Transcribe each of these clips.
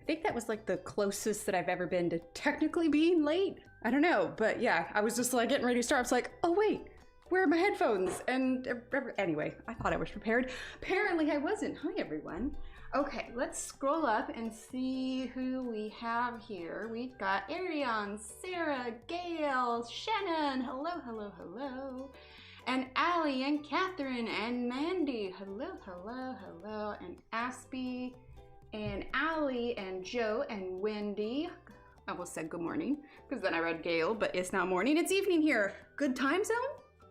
think that was like the closest that I've ever been to technically being late. I don't know, but yeah, I was just like getting ready to start. I was like, oh wait, where are my headphones? And anyway, I thought I was prepared. Apparently I wasn't. Hi everyone. Okay, let's scroll up and see who we have here. We've got Ariane, Sarah, Gail, Shannon, hello, hello, hello. And Allie and Catherine and Mandy, hello, hello, hello. And Aspie and Allie and Joe and Wendy. I almost said good morning because then I read Gail, but it's not morning, it's evening here. Good time zone?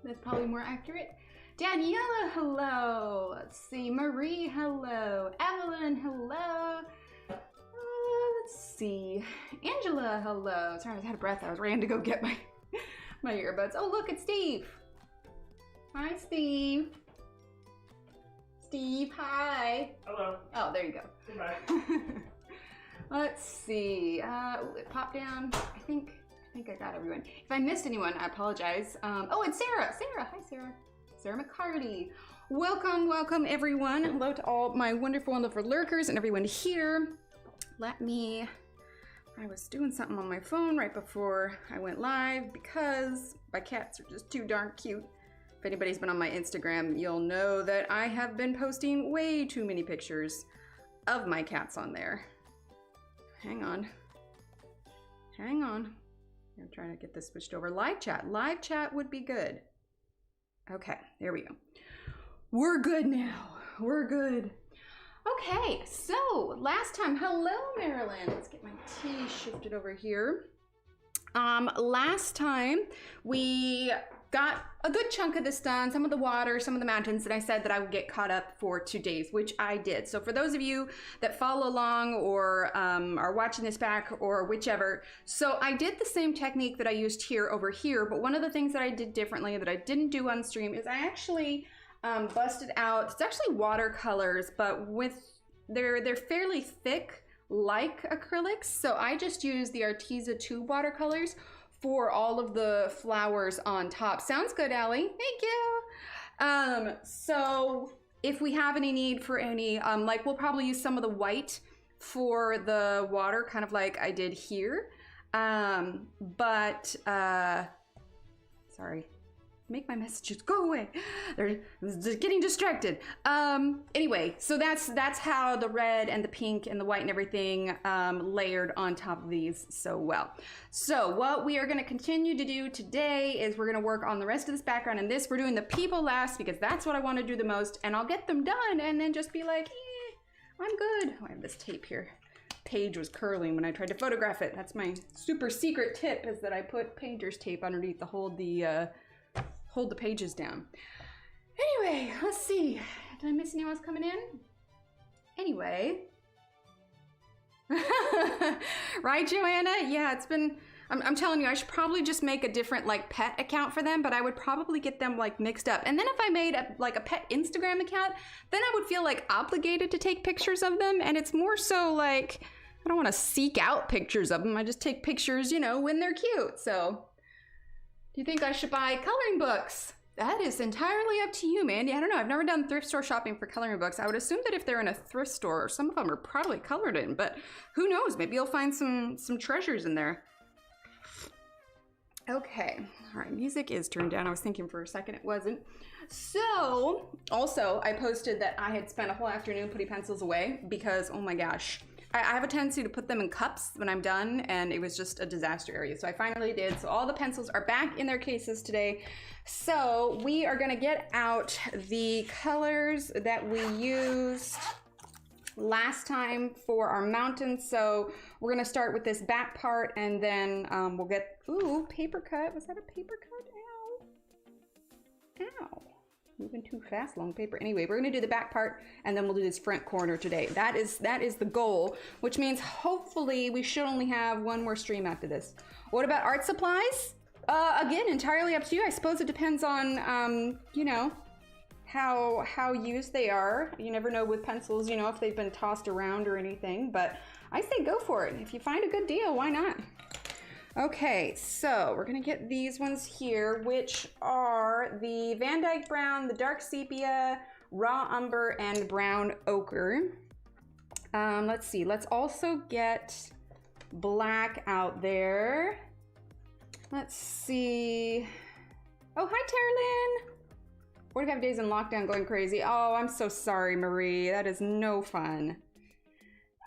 That's probably more accurate. Daniela, hello. Let's see, Marie, hello. Evelyn, hello. Let's see, Angela, hello. Sorry, I was out of breath. I was ran to go get my earbuds. Oh, look, it's Steve. Hi, Steve. Steve, hi. Hello. Oh, there you go. Goodbye. Let's see. It popped down. I think I got everyone. If I missed anyone, I apologize. Oh, it's Sarah. Sarah, hi, Sarah. Sarah McCarty. Welcome, welcome, everyone. Hello to all my wonderful, wonderful lurkers and everyone here. I was doing something on my phone right before I went live because my cats are just too darn cute. If anybody's been on my Instagram, you'll know that I have been posting way too many pictures of my cats on there. Hang on. Hang on. I'm trying to get this switched over. Live chat. Live chat would be good. Okay, there we go. We're good now. We're good. Okay, so last time, hello Marilyn. Let's get my tea shifted over here. Last time we got a good chunk of this done, some of the water, some of the mountains, and I said that I would get caught up for 2 days, which I did. So for those of you that follow along or are watching this back or whichever, so I did the same technique that I used here over here, but one of the things that I did differently that I didn't do on stream is I actually busted out, it's actually watercolors, but they're fairly thick like acrylics. So I just used the Arteza tube watercolors for all of the flowers on top. Sounds good, Allie. Thank you. So if we have any need for any, like we'll probably use some of the white for the water, kind of like I did here. Sorry. Make my messages go away. They're getting distracted. Anyway, so that's how the red and the pink and the white and everything layered on top of these so well. So what we are going to continue to do today is we're going to work on the rest of this background and this. We're doing the people last because that's what I want to do the most, and I'll get them done and then just be like, I'm good. Oh, I have this tape here. Page was curling when I tried to photograph it. That's my super secret tip, is that I put painter's tape underneath to hold the pages down. Anyway, let's see. Did I miss anyone else coming in? Anyway. Right, Joanna? Yeah, it's been, I'm telling you, I should probably just make a different like pet account for them, but I would probably get them like mixed up. And then if I made like a pet Instagram account, then I would feel like obligated to take pictures of them. And it's more so like, I don't want to seek out pictures of them. I just take pictures, you know, when they're cute. So do you think I should buy coloring books? That is entirely up to you, Mandy. I don't know. I've never done thrift store shopping for coloring books. I would assume that if they're in a thrift store, some of them are probably colored in, but who knows? Maybe you'll find some treasures in there. Okay. All right. Music is turned down. I was thinking for a second it wasn't. So, also, I posted that I had spent a whole afternoon putting pencils away because, oh my gosh, I have a tendency to put them in cups when I'm done, and it was just a disaster area. So I finally did. So all the pencils are back in their cases today. So we are gonna get out the colors that we used last time for our mountains. So we're gonna start with this back part, and then we'll get, ooh, paper cut. Was that a paper cut? Ow. Ow. Moving too fast, long paper. Anyway, we're gonna do the back part and then we'll do this front corner today. That is the goal, which means hopefully we should only have one more stream after this. What about art supplies? Again, entirely up to you. I suppose it depends on, you know, how used they are. You never know with pencils, you know, if they've been tossed around or anything, but I say go for it. If you find a good deal, why not? Okay, so we're gonna get these ones here, which are the Van Dyke Brown, the Dark Sepia, Raw Umber, and Brown Ochre. Let's see, let's also get black out there. Let's see. Oh, hi, Terlin. 45 days in lockdown going crazy. Oh, I'm so sorry, Marie. That is no fun.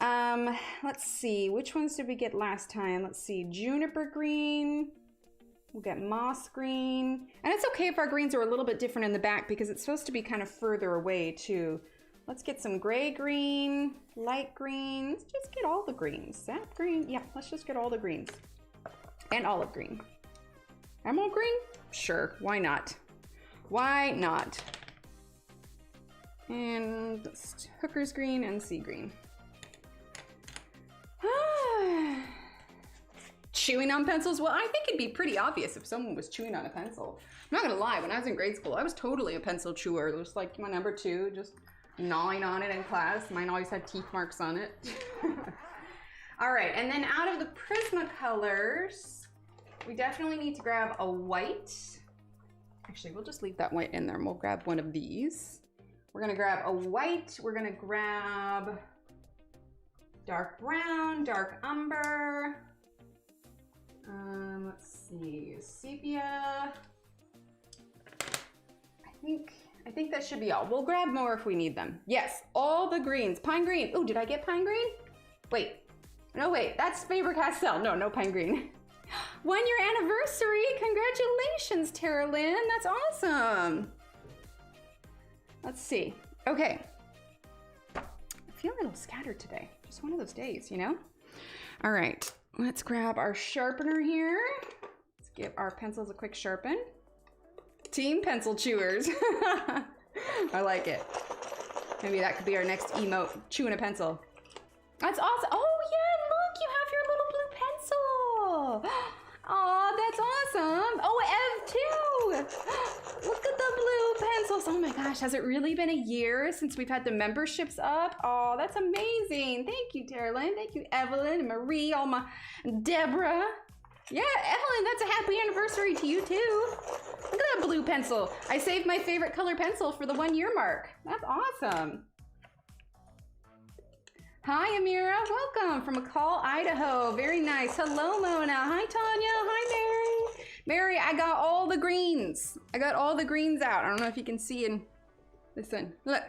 Let's see. Which ones did we get last time? Let's see. Juniper green. We'll get moss green. And it's okay if our greens are a little bit different in the back because it's supposed to be kind of further away too. Let's get some gray green, light green. Let's just get all the greens. Sap green. Yeah, let's just get all the greens. And olive green. Emerald green? Sure, why not? Why not? And hooker's green and sea green. Chewing on pencils? Well, I think it'd be pretty obvious if someone was chewing on a pencil. I'm not gonna lie, when I was in grade school, I was totally a pencil chewer. It was like my number 2, just gnawing on it in class. Mine always had teeth marks on it. All right, and then out of the Prismacolors, we definitely need to grab a white. Actually, we'll just leave that white in there and we'll grab one of these. We're gonna grab a white. We're gonna grab dark brown, dark umber. Let's see, sepia. I think that should be all. We'll grab more if we need them. Yes, all the greens. Pine green. Oh, did I get pine green? Wait. No, wait. That's Faber-Castell. No pine green. 1 year anniversary. Congratulations, Tara Lynn. That's awesome. Let's see. Okay. I feel a little scattered today. Just one of those days, you know? All right. Let's grab our sharpener here. Let's give our pencils a quick sharpen. Team pencil chewers. I like it. Maybe that could be our next emote, chewing a pencil. That's awesome. Oh yeah, look, you have your little blue pencil. Oh, that's awesome. Oh, Ev too. Look at the blue pencils. Oh my gosh, has it really been a year since we've had the memberships up? Oh, that's amazing. Thank you, Terlin. Thank you, Evelyn and Marie, Deborah. Yeah, Evelyn, that's a happy anniversary to you too. Look at that blue pencil. I saved my favorite color pencil for the 1 year mark. That's awesome. Hi, Amira. Welcome from McCall, Idaho. Very nice. Hello, Mona. Hi, Tanya. Hi, Mary. Mary, I got all the greens. I got all the greens out. I don't know if you can see in this one. Look,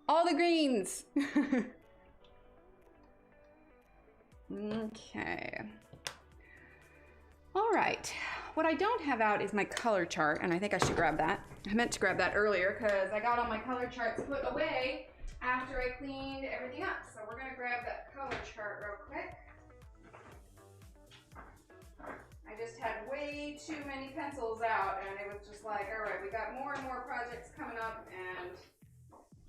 all the greens. Okay. All right. What I don't have out is my color chart, and I think I should grab that. I meant to grab that earlier because I got all my color charts put away after I cleaned everything up. So we're gonna grab that color chart real quick. I just had way too many pencils out and it was just like, all right, we got more and more projects coming up and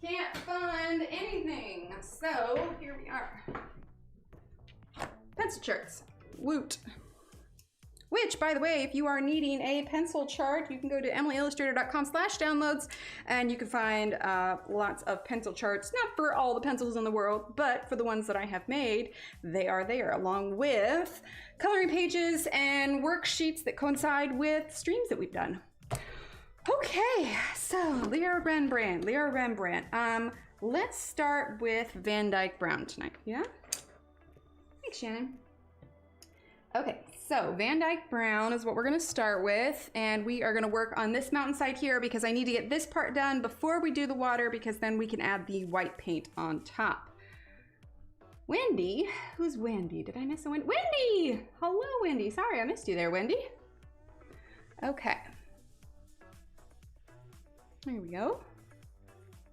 can't fund anything. So here we are. Pencil charts, woot. Which, by the way, if you are needing a pencil chart, you can go to emilyillustrator.com/downloads and you can find lots of pencil charts, not for all the pencils in the world, but for the ones that I have made, they are there, along with coloring pages and worksheets that coincide with streams that we've done. Okay, so Leo Rembrandt. Let's start with Van Dyke Brown tonight, yeah? Thanks, Shannon. Okay, so Van Dyke Brown is what we're gonna start with, and we are gonna work on this mountainside here because I need to get this part done before we do the water because then we can add the white paint on top. Wendy, who's Wendy? Did I miss a Wendy? Wendy! Hello, Wendy. Sorry, I missed you there, Wendy. Okay. There we go.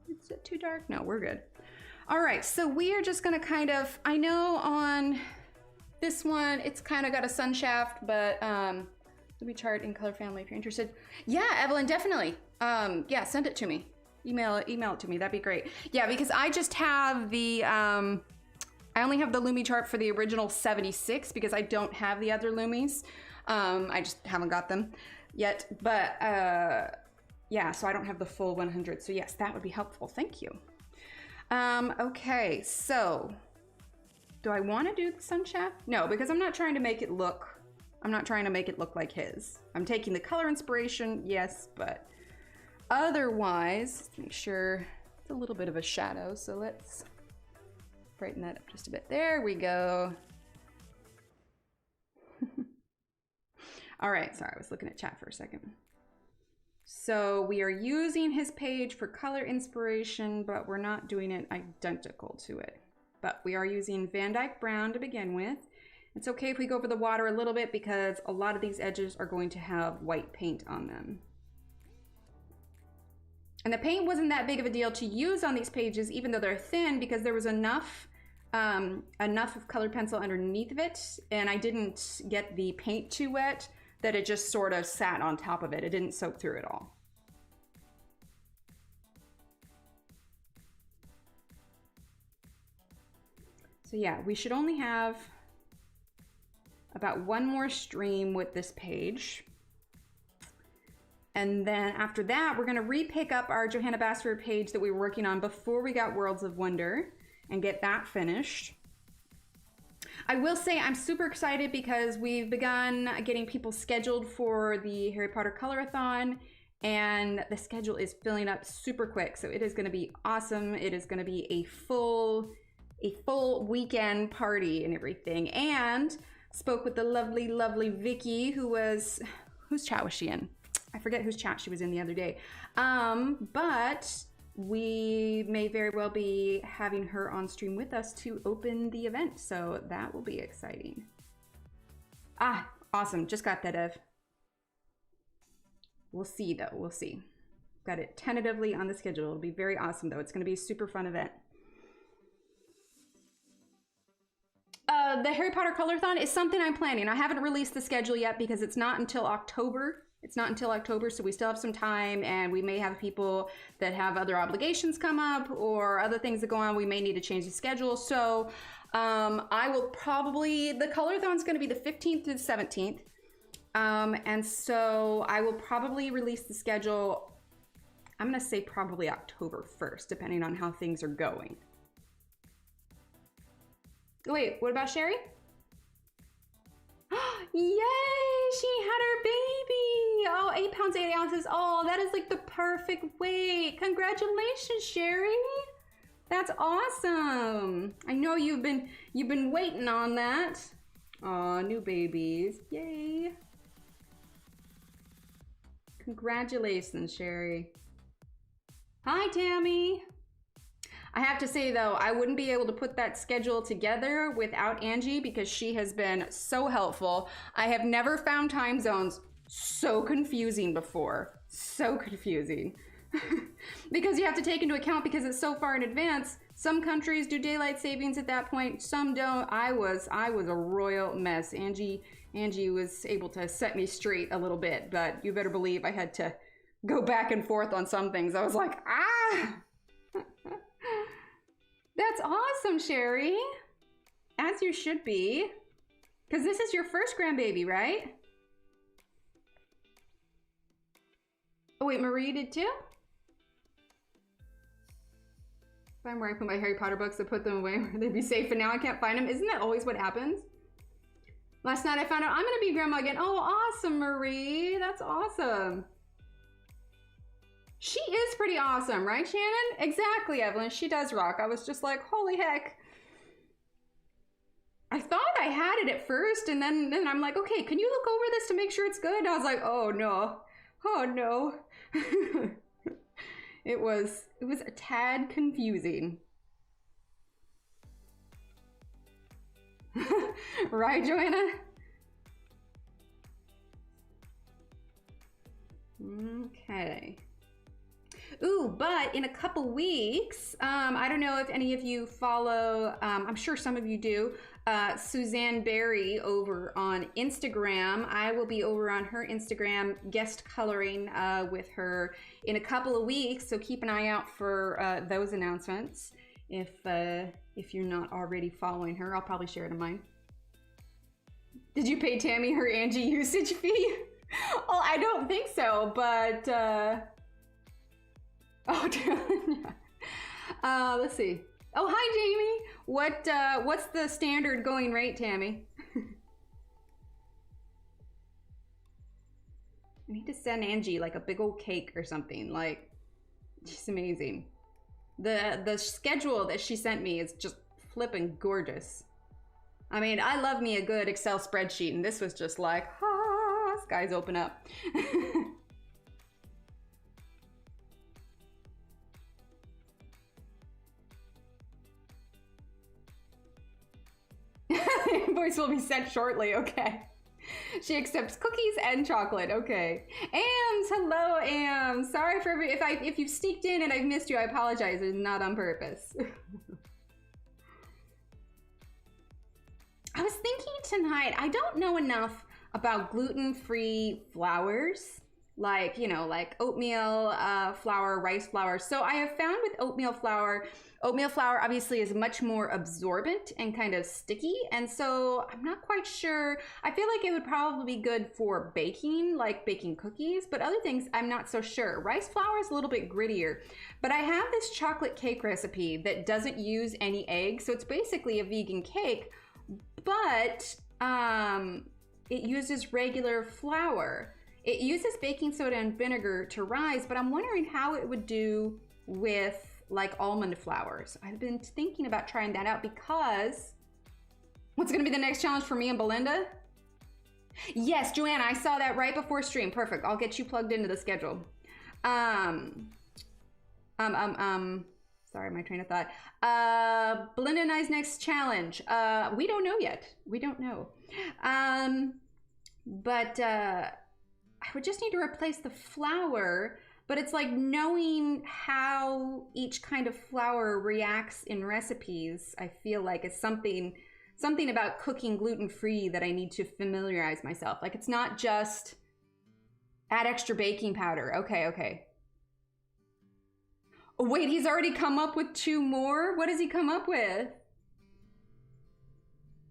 Is it too dark? No, we're good. All right, so we are just gonna kind of, I know on this one, it's kind of got a sun shaft, but let me chart in color family if you're interested. Yeah, Evelyn, definitely. Yeah, send it to me. Email it to me. That'd be great. Yeah, because I just have the, I only have the Lumi chart for the original 76 because I don't have the other Lumis. I just haven't got them yet. But yeah, so I don't have the full 100. So yes, that would be helpful. Thank you. Okay, so do I want to do the sun shaft? No, because I'm not trying to make it look like his. I'm taking the color inspiration, yes, but otherwise, let's make sure it's a little bit of a shadow. So let's brighten that up just a bit. There we go. All right, sorry, I was looking at chat for a second. So we are using his page for color inspiration, but we're not doing it identical to it. But we are using Van Dyke Brown to begin with. It's okay if we go over the water a little bit because a lot of these edges are going to have white paint on them. And the paint wasn't that big of a deal to use on these pages, even though they're thin, because there was enough of colored pencil underneath of it, and I didn't get the paint too wet, that it just sort of sat on top of it. It didn't soak through it all. So yeah, we should only have about one more stream with this page. And then after that, we're gonna re-pick up our Johanna Basford page that we were working on before we got Worlds of Wonder and get that finished. I will say I'm super excited because we've begun getting people scheduled for the Harry Potter Colorathon, and the schedule is filling up super quick. So it is gonna be awesome. It is gonna be a full weekend party and everything. And spoke with the lovely, lovely Vicky, whose chat was she in? I forget whose chat she was in the other day. But we may very well be having her on stream with us to open the event. So that will be exciting. Ah, awesome. Just got that, Ev. We'll see though, we'll see. Got it tentatively on the schedule. It'll be very awesome though. It's gonna be a super fun event. The Harry Potter Colorathon is something I'm planning. I haven't released the schedule yet because it's not until October. It's not until October, so we still have some time, and we may have people that have other obligations come up or other things that go on. We may need to change the schedule. So I will probably, the Colorathon's gonna be the 15th to the 17th. And so I will probably release the schedule, I'm gonna say probably October 1st, depending on how things are going. Wait, what about Sherry? Yay, she had her baby. Oh, 8 pounds, 8 ounces. Oh, that is like the perfect weight. Congratulations, Sherry. That's awesome. I know you've been waiting on that. Aw, new babies. Yay. Congratulations, Sherry. Hi, Tammy. I have to say though, I wouldn't be able to put that schedule together without Angie because she has been so helpful. I have never found time zones so confusing before. So confusing. Because you have to take into account, because it's so far in advance, some countries do daylight savings at that point, some don't. I was a royal mess. Angie was able to set me straight a little bit, but you better believe I had to go back and forth on some things. I was like, ah! That's awesome, Sherry. As you should be. Because this is your first grandbaby, right? Oh wait, Marie did too? Find where I put my Harry Potter books, I put them away where they'd be safe, and now I can't find them. Isn't that always what happens? Last night I found out I'm gonna be grandma again. Oh, awesome, Marie. That's awesome. She is pretty awesome, right, Shannon? Exactly, Evelyn. She does rock. I was just like, holy heck. I thought I had it at first, and then I'm like, okay, can you look over this to make sure it's good? I was like, oh no. Oh no. It was a tad confusing. Right, Joanna? Okay. Ooh, but in a couple weeks, I don't know if any of you follow, I'm sure some of you do, Suzanne Berry over on Instagram. I will be over on her Instagram guest coloring with her in a couple of weeks, so keep an eye out for those announcements. If you're not already following her, I'll probably share it on mine. Did you pay Tammy her Angie usage fee? Well, I don't think so, but let's see. Oh, hi, Jamie. What's the standard going rate, Tammy? I need to send Angie like a big old cake or something. Like, she's amazing. The schedule that she sent me is just flippin' gorgeous. I mean, I love me a good Excel spreadsheet, and this was just like, skies open up. Invoice will be sent shortly, okay. She accepts cookies and chocolate, okay. Ams, hello, Ams. Sorry for if you've sneaked in and I've missed you, I apologize. It's not on purpose. I was thinking tonight, I don't know enough about gluten-free flours, like, you know, like oatmeal flour, rice flour. So I have found with oatmeal flour obviously is much more absorbent and kind of sticky. And so I'm not quite sure. I feel like it would probably be good for baking, like baking cookies, but other things I'm not so sure. Rice flour is a little bit grittier, but I have this chocolate cake recipe that doesn't use any eggs. So it's basically a vegan cake, but it uses regular flour. It uses baking soda and vinegar to rise, but I'm wondering how it would do with like almond flours. I've been thinking about trying that out because what's gonna be the next challenge for me and Belinda? Yes, Joanna, I saw that right before stream. Perfect, I'll get you plugged into the schedule. Sorry, my train of thought. Belinda and I's next challenge. We don't know yet. We don't know. But I would just need to replace the flour, but it's like knowing how each kind of flour reacts in recipes, I feel like is something about cooking gluten-free that I need to familiarize myself. Like it's not just add extra baking powder. Okay. Oh, wait, he's already come up with 2 more? What does he come up with?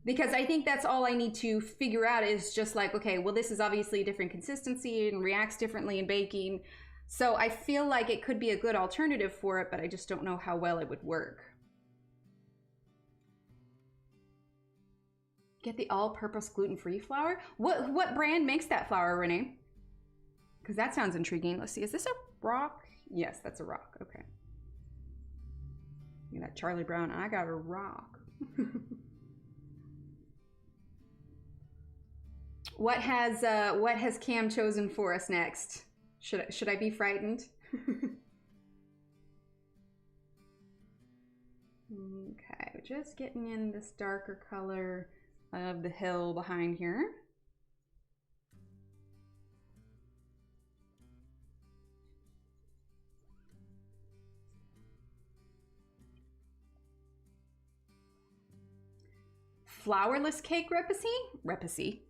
Because I think that's all I need to figure out is just like, okay, well, this is obviously a different consistency and reacts differently in baking. So I feel like it could be a good alternative for it, but I just don't know how well it would work. Get the all-purpose gluten-free flour? What brand makes that flour, Renee? Because that sounds intriguing. Let's see, is this a rock? Yes, that's a rock, okay. Look at that Charlie Brown, I got a rock. What has Cam chosen for us next? Should I be frightened? Okay, just getting in this darker color of the hill behind here. Flourless cake recipe.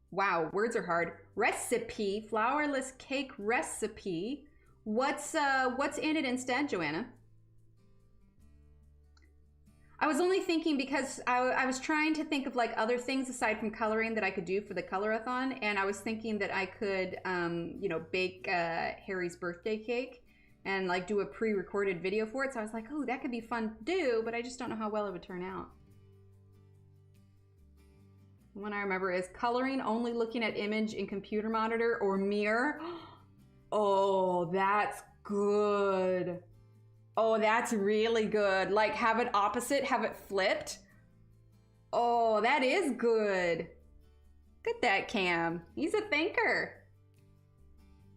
Wow, words are hard. Recipe, flourless cake recipe. What's in it instead, Joanna? I was only thinking because I was trying to think of like other things aside from coloring that I could do for the colorathon, and I was thinking that I could, you know, bake Harry's birthday cake and like do a pre-recorded video for it. So I was like, oh, that could be fun to do, but I just don't know how well it would turn out. One I remember is coloring only looking at image in computer monitor or mirror. Oh, that's good. Oh, that's really good. Like have it opposite, have it flipped. Oh, that is good. Look at that, Cam. He's a thinker.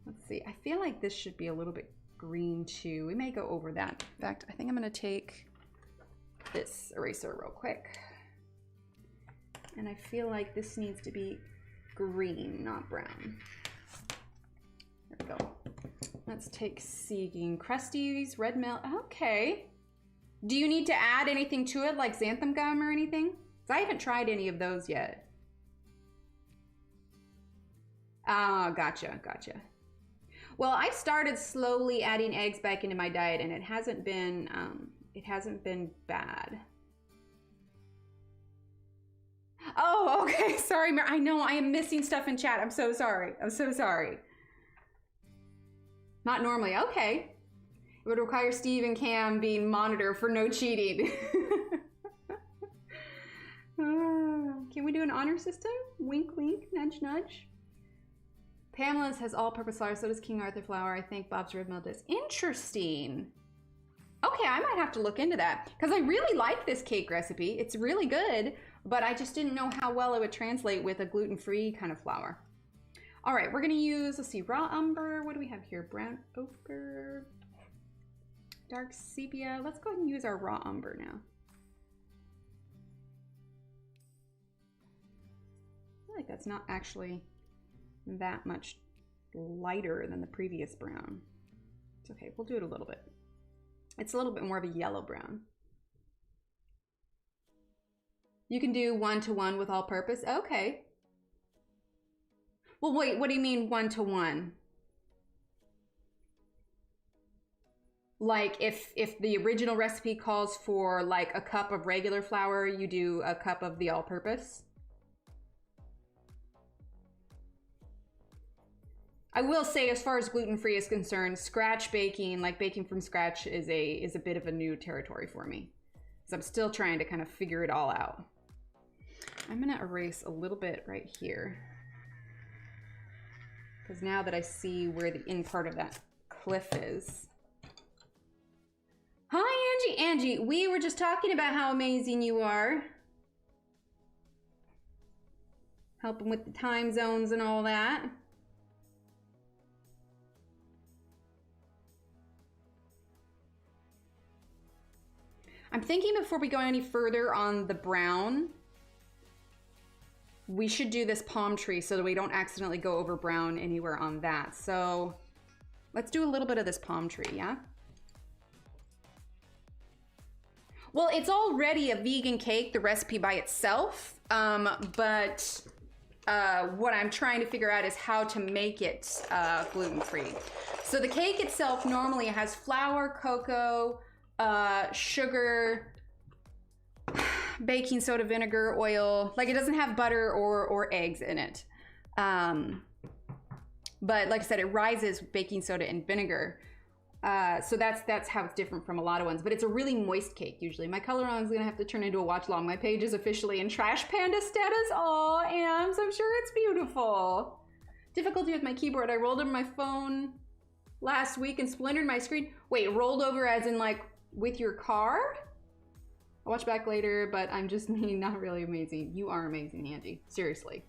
Let's see. I feel like this should be a little bit green too. We may go over that. In fact, I think I'm going to take this eraser real quick. And I feel like this needs to be green, not brown. There we go. Let's take Seeking Krusty's Red Milk. Okay. Do you need to add anything to it, like xanthan gum or anything? I haven't tried any of those yet. Ah, gotcha. Well, I started slowly adding eggs back into my diet, and it hasn't been bad. Oh, okay. Sorry, I know I am missing stuff in chat. I'm so sorry. Not normally. Okay. It would require Steve and Cam being monitored for no cheating. Can we do an honor system? Wink, wink, nudge, nudge. Pamela's has all-purpose flour. So does King Arthur flour. I think Bob's Red Mill does. Interesting. Okay, I might have to look into that because I really like this cake recipe. It's really good, but I just didn't know how well it would translate with a gluten-free kind of flour. All right, we're gonna use, let's see, raw umber. What do we have here? Brown ochre, dark sepia. Let's go ahead and use our raw umber now. I feel like that's not actually that much lighter than the previous brown. It's okay, we'll do it a little bit. It's a little bit more of a yellow brown. You can do 1-to-1 with all purpose. Okay. Well, wait, what do you mean 1-to-1? Like if the original recipe calls for like a cup of regular flour, you do a cup of the all purpose? I will say, as far as gluten-free is concerned, scratch baking, like baking from scratch, is a bit of a new territory for me. So I'm still trying to kind of figure it all out. I'm gonna erase a little bit right here, because now that I see where the in part of that cliff is. Hi, Angie. Angie, we were just talking about how amazing you are. Helping with the time zones and all that. I'm thinking before we go any further on the brown, we should do this palm tree so that we don't accidentally go over brown anywhere on that. So let's do a little bit of this palm tree, yeah? Well, it's already a vegan cake, the recipe by itself, but what I'm trying to figure out is how to make it gluten-free. So the cake itself normally has flour, cocoa, sugar, baking soda, vinegar, oil. Like, it doesn't have butter or eggs in it. But like I said, it rises with baking soda and vinegar. So that's how it's different from a lot of ones, but it's a really moist cake usually. My color on is gonna have to turn into a watch along. My page is officially in Trash Panda status. Aw, Ams, I'm sure it's beautiful. Difficulty with my keyboard. I rolled over my phone last week and splintered my screen. Wait, rolled over as in like with your car? I'll watch back later, but I'm just me, not really amazing. You are amazing, Angie, seriously.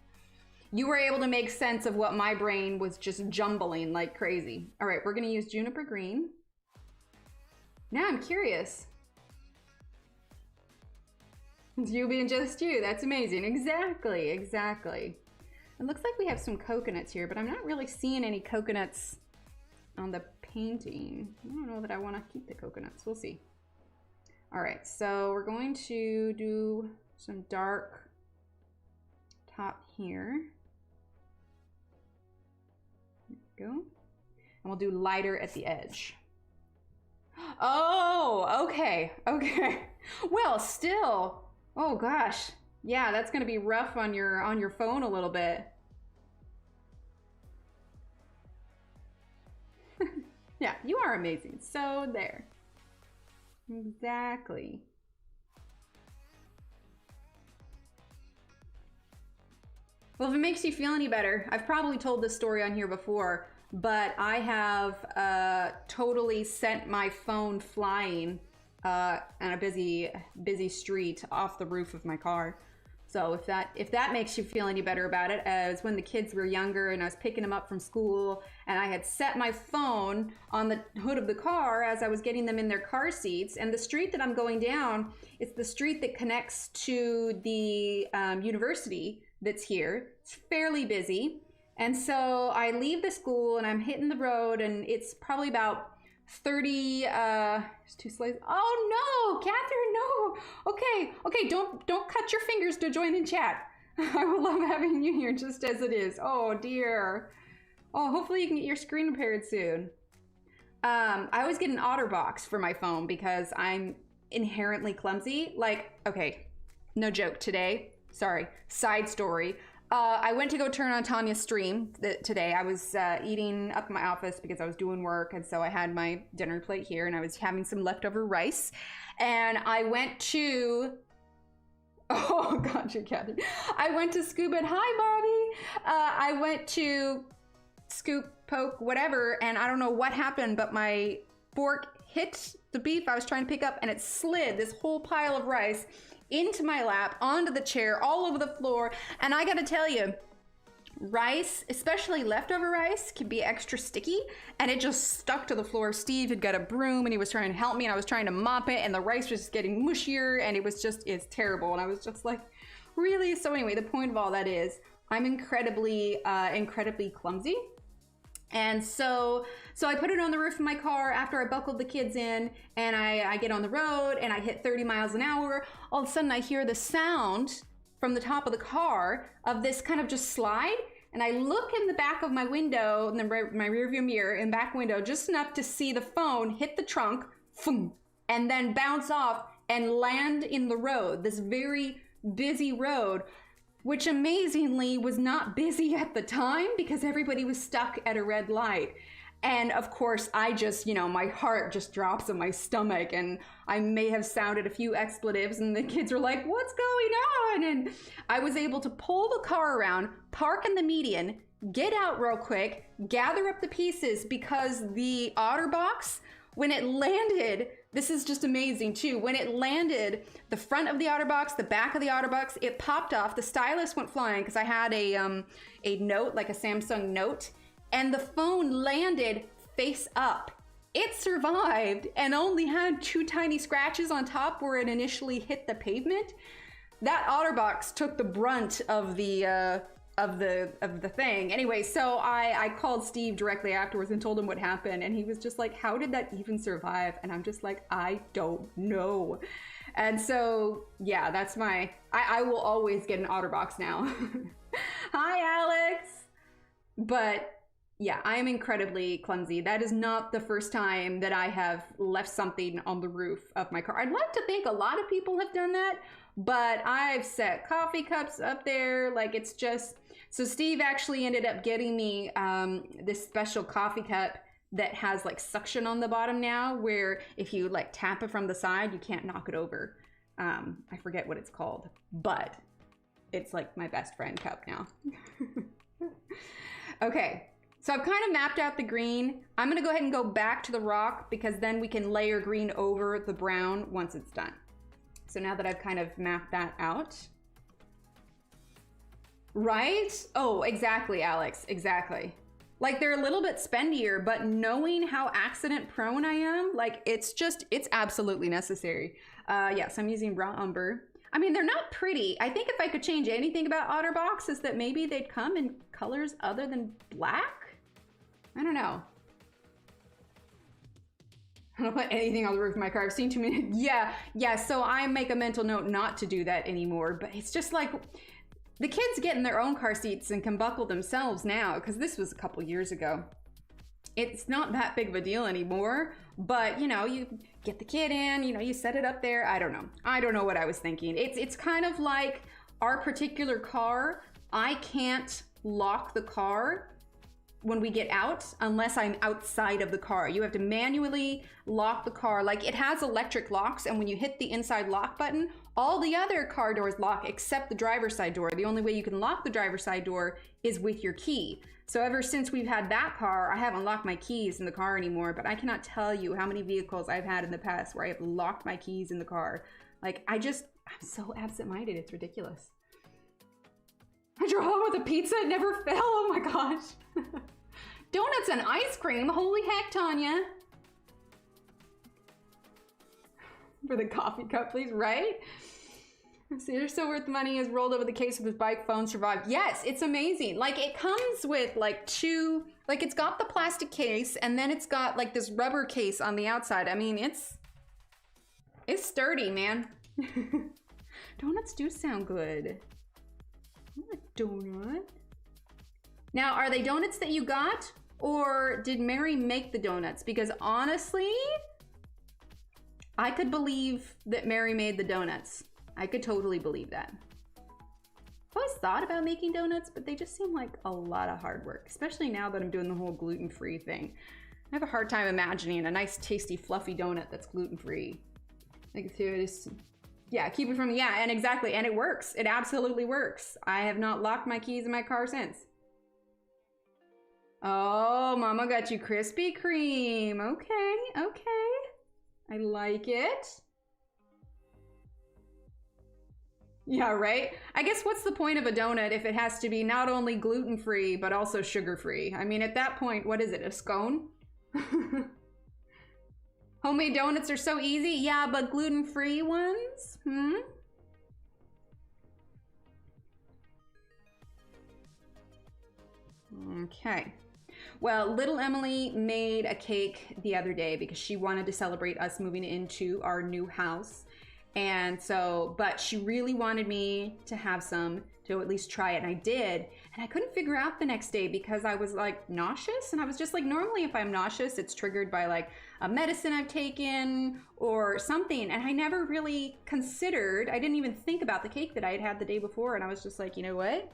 You were able to make sense of what my brain was just jumbling like crazy. All right, we're gonna use juniper green. Now I'm curious. It's you being just you, that's amazing. Exactly, exactly. It looks like we have some coconuts here, but I'm not really seeing any coconuts on the painting. I don't know that I wanna keep the coconuts, we'll see. All right, so we're going to do some dark top here. There we go. And we'll do lighter at the edge. Oh, okay, okay. Well, still, oh gosh. Yeah, that's gonna be rough on your phone a little bit. Yeah, you are amazing. So there. Exactly. Well, if it makes you feel any better, I've probably told this story on here before, but I have totally sent my phone flying on a busy street off the roof of my car. So if that makes you feel any better about it, as when the kids were younger and I was picking them up from school and I had set my phone on the hood of the car as I was getting them in their car seats, and the street that I'm going down is the street that connects to the university that's here. It's fairly busy. And so I leave the school and I'm hitting the road, and it's probably about 30, there's two slides. Oh no, Catherine, no. Okay, don't cut your fingers to join in chat. I will love having you here just as it is. Oh dear. Oh, hopefully you can get your screen repaired soon. I always get an OtterBox for my phone because I'm inherently clumsy. Like, okay, no joke today. Sorry, side story. I went to go turn on Tanya's stream today. I was eating up in my office because I was doing work, and so I had my dinner plate here, and I was having some leftover rice. And I went to, oh gotcha, Kathy. I went to scoop it. Hi, Bobby. I went to scoop, poke, whatever, and I don't know what happened, but my fork hit the beef I was trying to pick up, and it slid this whole pile of rice into my lap, onto the chair, all over the floor. And I gotta tell you, rice, especially leftover rice, can be extra sticky, and it just stuck to the floor. Steve had got a broom and he was trying to help me, and I was trying to mop it, and the rice was just getting mushier, and it's terrible. And I was just like, really? So anyway, the point of all that is I'm incredibly clumsy. And so I put it on the roof of my car after I buckled the kids in, and I get on the road and I hit 30 miles an hour. All of a sudden I hear the sound from the top of the car of this kind of just slide. And I look in the back of my window, in my rearview mirror, in back window, just enough to see the phone hit the trunk, and then bounce off and land in the road, this very busy road, which amazingly was not busy at the time because everybody was stuck at a red light. And of course, I just, my heart just drops in my stomach, and I may have sounded a few expletives, and the kids were like, what's going on? And I was able to pull the car around, park in the median, get out real quick, gather up the pieces, because the OtterBox, when it landed, this is just amazing too. When it landed, the front of the OtterBox, the back of the OtterBox, it popped off. The stylus went flying because I had a Note, like a Samsung Note, and the phone landed face up. It survived and only had 2 tiny scratches on top where it initially hit the pavement. That OtterBox took the brunt of the thing. Anyway, so I called Steve directly afterwards and told him what happened, and he was just like, how did that even survive? And I'm just like, I don't know. And so yeah, that's I will always get an OtterBox now. Hi, Alex. But yeah, I am incredibly clumsy. That is not the first time that I have left something on the roof of my car. I'd like to think a lot of people have done that, but I've set coffee cups up there. Like, it's just, so Steve actually ended up getting me this special coffee cup that has like suction on the bottom now, where if you like tap it from the side, you can't knock it over. I forget what it's called, but it's like my best friend cup now. Okay. So I've kind of mapped out the green. I'm gonna go ahead and go back to the rock, because then we can layer green over the brown once it's done. So now that I've kind of mapped that out. Right? Oh, exactly, Alex, exactly. Like, they're a little bit spendier, but knowing how accident prone I am, like, it's absolutely necessary. Yes, I'm using raw umber. I mean, they're not pretty. I think if I could change anything about OtterBox is that maybe they'd come in colors other than black? I don't know. I don't put anything on the roof of my car. I've seen too many. Yeah, so I make a mental note not to do that anymore, but it's just like, the kids get in their own car seats and can buckle themselves now, because this was a couple years ago. It's not that big of a deal anymore, but you get the kid in, you set it up there. I don't know what I was thinking. It's kind of like our particular car. I can't lock the car when we get out unless I'm outside of the car. You have to manually lock the car. Like, it has electric locks, and when you hit the inside lock button, all the other car doors lock except the driver's side door. The only way you can lock the driver's side door is with your key. So ever since we've had that car, I haven't locked my keys in the car anymore, but I cannot tell you how many vehicles I've had in the past where I have locked my keys in the car. Like, I'm so absent-minded, it's ridiculous. I drove home with a pizza, it never fell, oh my gosh. Donuts and ice cream, holy heck, Tanya. For the coffee cup, please, right? See, they're so worth the money. Has rolled over the case of his bike, phone, survived. Yes, it's amazing. Like, it comes with like 2, like, it's got the plastic case, and then it's got like this rubber case on the outside. I mean, it's sturdy, man. Donuts do sound good. I want a donut. Now, are they donuts that you got, or did Mary make the donuts? Because honestly, I could believe that Mary made the donuts. I could totally believe that. I've always thought about making donuts, but they just seem like a lot of hard work, especially now that I'm doing the whole gluten-free thing. I have a hard time imagining a nice, tasty, fluffy donut that's gluten-free. Like, yeah, keep it from, yeah, and exactly, and it works. It absolutely works. I have not locked my keys in my car since. Oh, Mama got you Krispy Kreme. Okay, okay. I like it. Yeah, right? I guess what's the point of a donut if it has to be not only gluten-free, but also sugar-free? I mean, at that point, what is it, a scone? Homemade donuts are so easy. Yeah, but gluten-free ones? Okay. Well, little Emily made a cake the other day because she wanted to celebrate us moving into our new house. And so, but she really wanted me to have some to at least try it, and I did. And I couldn't figure out the next day because I was like nauseous, and I was just like, normally if I'm nauseous, it's triggered by like a medicine I've taken or something. And I never really considered, I didn't even think about the cake that I had had the day before. And I was just like, you know what?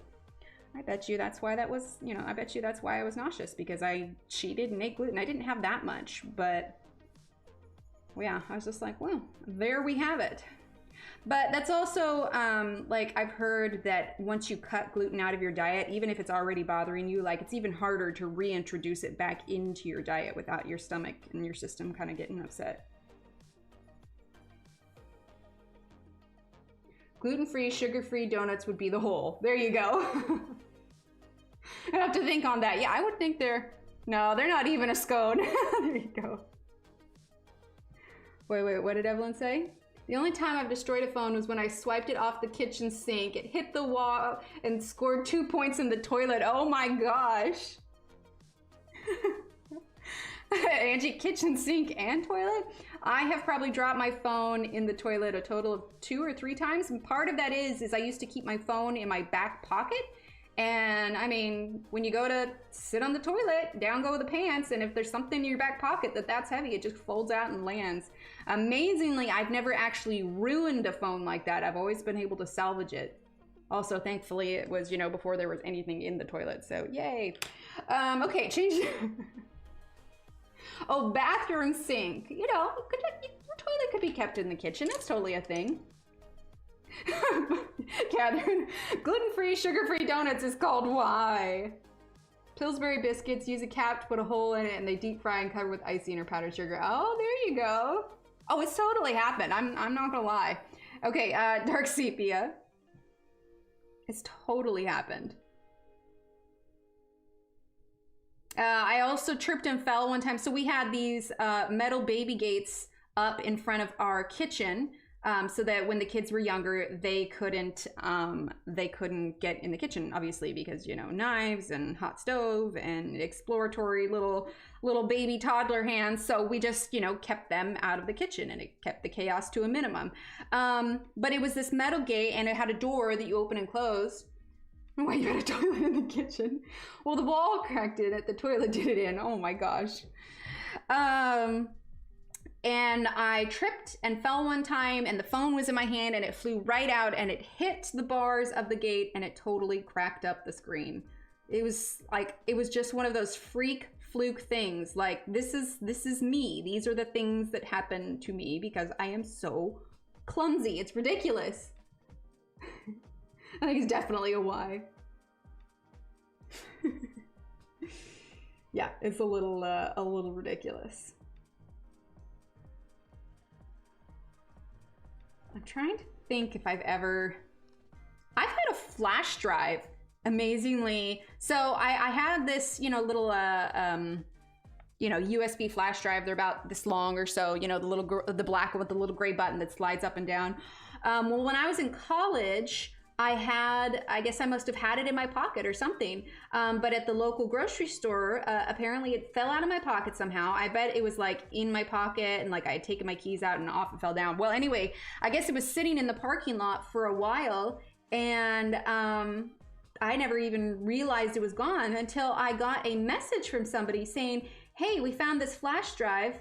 I bet you that's why that was, you know, I bet you that's why I was nauseous, because I cheated and ate gluten. I didn't have that much, but yeah, I was just like, well, there we have it. But that's also, like, I've heard that once you cut gluten out of your diet, even if it's already bothering you, like, it's even harder to reintroduce it back into your diet without your stomach and your system kind of getting upset. Gluten-free, sugar-free donuts would be the whole. There you go. I have to think on that. Yeah, I would think no, they're not even a scone. There you go. Wait, what did Evelyn say? The only time I've destroyed a phone was when I swiped it off the kitchen sink. It hit the wall and scored 2 points in the toilet. Oh my gosh. Angie, kitchen sink and toilet? I have probably dropped my phone in the toilet a total of 2 or 3 times. And part of that is I used to keep my phone in my back pocket. And I mean, when you go to sit on the toilet, down go the pants, and if there's something in your back pocket that's heavy, it just folds out and lands. Amazingly, I've never actually ruined a phone like that. I've always been able to salvage it. Also, thankfully, it was, you know, before there was anything in the toilet, so yay. Okay, change. Oh, bathroom sink. You know, the toilet could be kept in the kitchen. That's totally a thing. Catherine, gluten-free, sugar-free donuts is called why? Pillsbury biscuits, use a cap to put a hole in it and they deep fry and cover with icing or powdered sugar. Oh, there you go. Oh, it's totally happened. I'm not gonna lie. Okay, dark sepia. It's totally happened. I also tripped and fell one time. So we had these metal baby gates up in front of our kitchen. So that when the kids were younger, they couldn't get in the kitchen, obviously, because, you know, knives and hot stove and exploratory little baby toddler hands. So we just, you know, kept them out of the kitchen, and it kept the chaos to a minimum. But it was this metal gate, and it had a door that you open and close. Why you had a toilet in the kitchen? Well, the wall cracked in it, the toilet did it in. Oh my gosh. And I tripped and fell one time, and the phone was in my hand, and it flew right out, and it hit the bars of the gate, and it totally cracked up the screen. It was like, it was just one of those freak fluke things. Like, this is me. These are the things that happen to me because I am so clumsy. It's ridiculous. I think it's definitely a why. Yeah, it's a little ridiculous. I'm trying to think if I've had a flash drive, amazingly. So I had this, you know, little, you know, USB flash drive. They're about this long or so, you know, the black one with the little gray button that slides up and down. Well, when I was in college, I guess I must have had it in my pocket or something. But at the local grocery store, apparently it fell out of my pocket somehow. I bet it was like in my pocket and like I had taken my keys out and off and fell down. Well, anyway, I guess it was sitting in the parking lot for a while, and I never even realized it was gone until I got a message from somebody saying, hey, we found this flash drive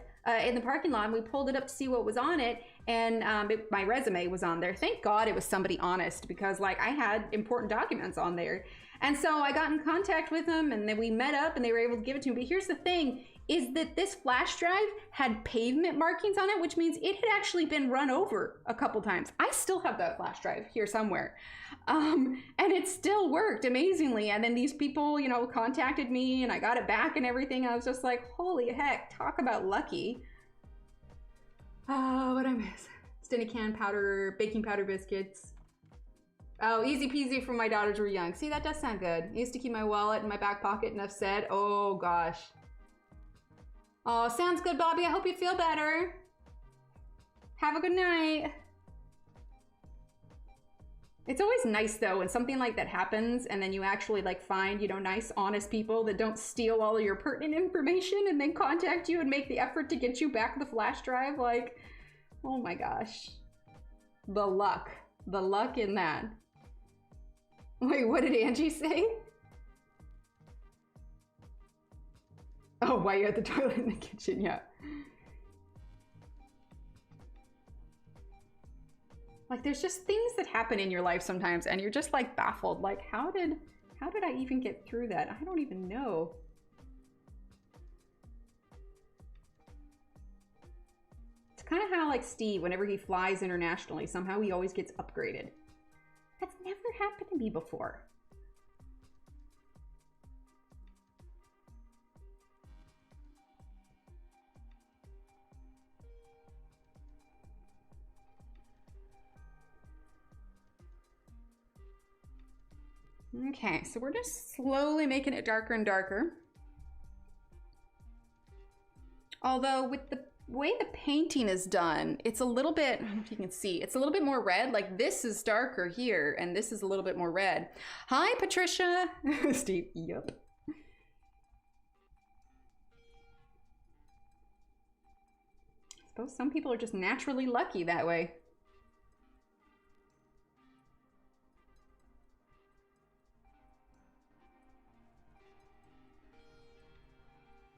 in the parking lot, and we pulled it up to see what was on it. And my resume was on there. Thank God it was somebody honest, because like I had important documents on there. And so I got in contact with them, and then we met up and they were able to give it to me. But here's the thing, is that this flash drive had pavement markings on it, which means it had actually been run over a couple times. I still have that flash drive here somewhere. And it still worked amazingly. And then these people, you know, contacted me and I got it back and everything. I was just like, holy heck, talk about lucky. Oh, what I miss? Stinny can powder, baking powder biscuits. Oh, easy peasy from my daughters were young. See, that does sound good. I used to keep my wallet in my back pocket, enough said. Oh, gosh. Oh, sounds good, Bobby. I hope you feel better. Have a good night. It's always nice, though, when something like that happens and then you actually, like, find, you know, nice, honest people that don't steal all of your pertinent information and then contact you and make the effort to get you back the flash drive. Like, oh my gosh. The luck. The luck in that. Wait, what did Angie say? Oh, why you're at the toilet in the kitchen, yeah. Like, there's just things that happen in your life sometimes and you're just like baffled. Like, how did I even get through that? I don't even know. It's kind of how like Steve, whenever he flies internationally, somehow he always gets upgraded. That's never happened to me before. Okay, so we're just slowly making it darker and darker. Although with the way the painting is done, it's a little bit, I don't know if you can see, it's a little bit more red. Like this is darker here and this is a little bit more red. Hi, Patricia. Steve, yep. I suppose some people are just naturally lucky that way.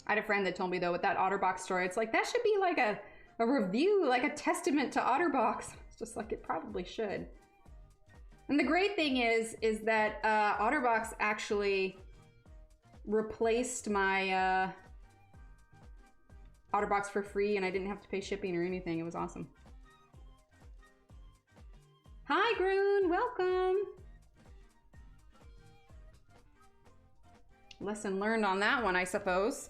I had a friend that told me though with that OtterBox story, it's like that should be like a review, like a testament to OtterBox. It's just like it probably should. And the great thing is that OtterBox actually replaced my OtterBox for free and I didn't have to pay shipping or anything. It was awesome. Hi Groon, welcome. Lesson learned on that one, I suppose.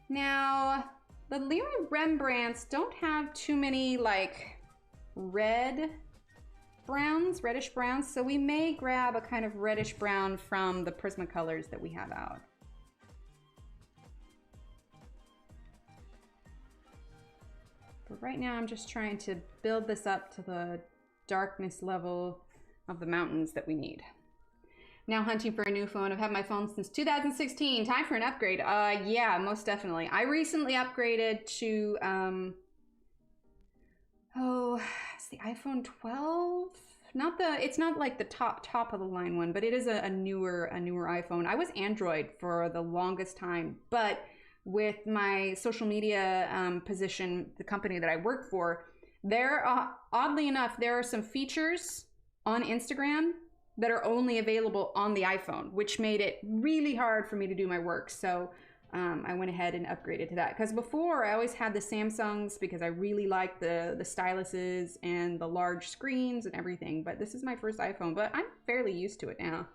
Now, the Leroy Rembrandts don't have too many like red browns, reddish browns, so we may grab a kind of reddish brown from the Prismacolors that we have out. But right now I'm just trying to build this up to the darkness level of the mountains that we need. Now hunting for a new phone. I've had my phone since 2016. Time for an upgrade. Yeah, most definitely. I recently upgraded to, it's the iPhone 12? It's not like the top of the line one, but it is a newer iPhone. I was Android for the longest time, but with my social media position, the company that I work for, there, oddly enough, there are some features on Instagram that are only available on the iPhone, which made it really hard for me to do my work. So I went ahead and upgraded to that. Because before I always had the Samsungs because I really liked the styluses and the large screens and everything. But this is my first iPhone, but I'm fairly used to it now.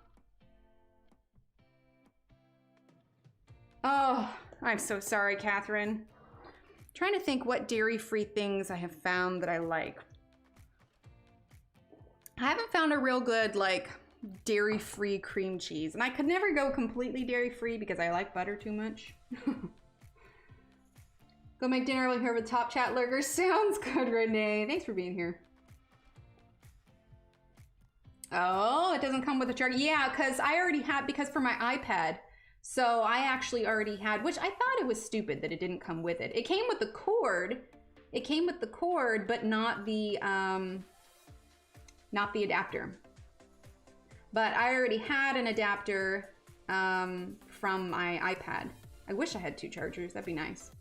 Oh, I'm so sorry, Catherine. Trying to think what dairy-free things I have found that I like. I haven't found a real good like dairy-free cream cheese, and I could never go completely dairy-free because I like butter too much. Go make dinner over here with Top Chat Lurkers. Sounds good, Renee. Thanks for being here. Oh, it doesn't come with a charger. Yeah, because I already had, because for my iPad, so I actually already had, which I thought it was stupid that it didn't come with it. It came with the cord. It came with the cord, but not the adapter. But I already had an adapter from my iPad. I wish I had two chargers, that'd be nice.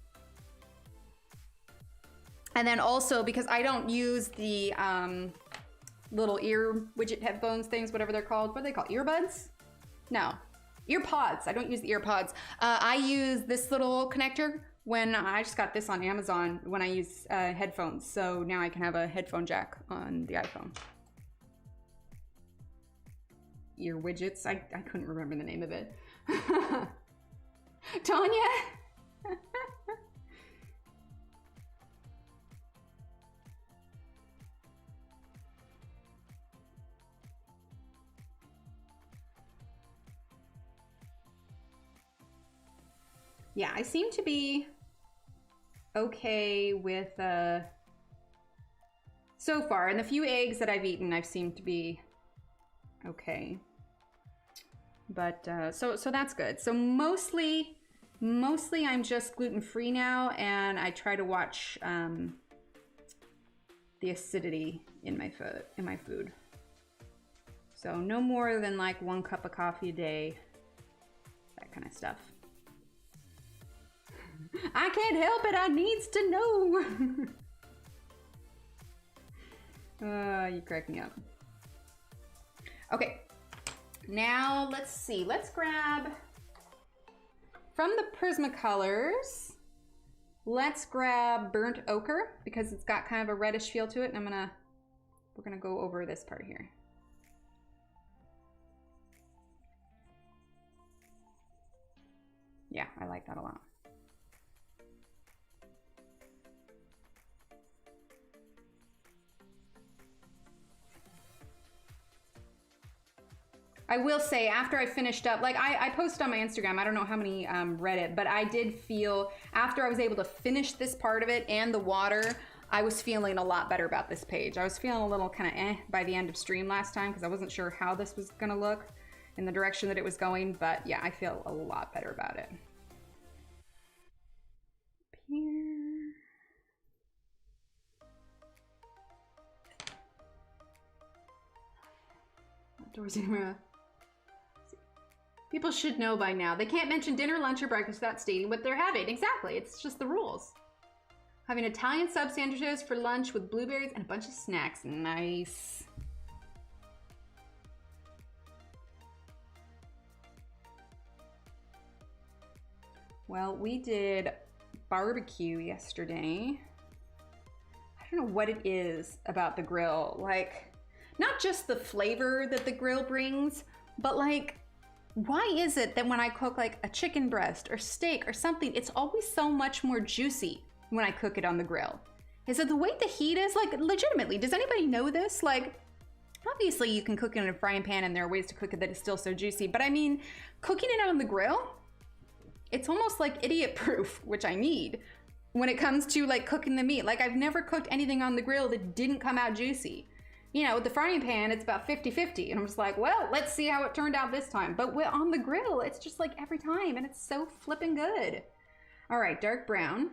And then also, because I don't use the little ear widget headphones things, whatever they're called. What are they called? Earbuds? No, ear pods. I don't use the ear pods. I use this little connector when I just got this on Amazon when I use headphones. So now I can have a headphone jack on the iPhone. Ear widgets. I couldn't remember the name of it. Tanya? Yeah, I seem to be okay with, so far. And the few eggs that I've eaten, I've seemed to be okay. But, so that's good. So mostly I'm just gluten-free now, and I try to watch, the acidity in my food. So no more than like 1 cup of coffee a day, that kind of stuff. I can't help it, I needs to know. You crack me up. Okay, now let's see. Let's grab from the Prismacolors. Let's grab Burnt Ochre because it's got kind of a reddish feel to it, and we're gonna go over this part here. Yeah, I like that a lot. I will say, after I finished up, like I posted on my Instagram, I don't know how many read it, but I did feel, after I was able to finish this part of it and the water, I was feeling a lot better about this page. I was feeling a little kind of by the end of stream last time because I wasn't sure how this was gonna look in the direction that it was going, but yeah, I feel a lot better about it. Here. Outdoors anywhere. People should know by now. They can't mention dinner, lunch, or breakfast without stating what they're having. Exactly, it's just the rules. Having Italian sub sandwiches for lunch with blueberries and a bunch of snacks. Nice. Well, we did barbecue yesterday. I don't know what it is about the grill. Like, not just the flavor that the grill brings, but like, why is it that when I cook like a chicken breast or steak or something, it's always so much more juicy when I cook it on the grill? Is it the way the heat is? Like, legitimately, does anybody know this? Like, obviously you can cook it in a frying pan and there are ways to cook it that is still so juicy, but I mean, cooking it on the grill, it's almost like idiot proof, which I need when it comes to like cooking the meat. Like, I've never cooked anything on the grill that didn't come out juicy. You know, with the frying pan, it's about 50-50. And I'm just like, well, let's see how it turned out this time. But on the grill, it's just like every time, and it's so flipping good. All right, dark brown.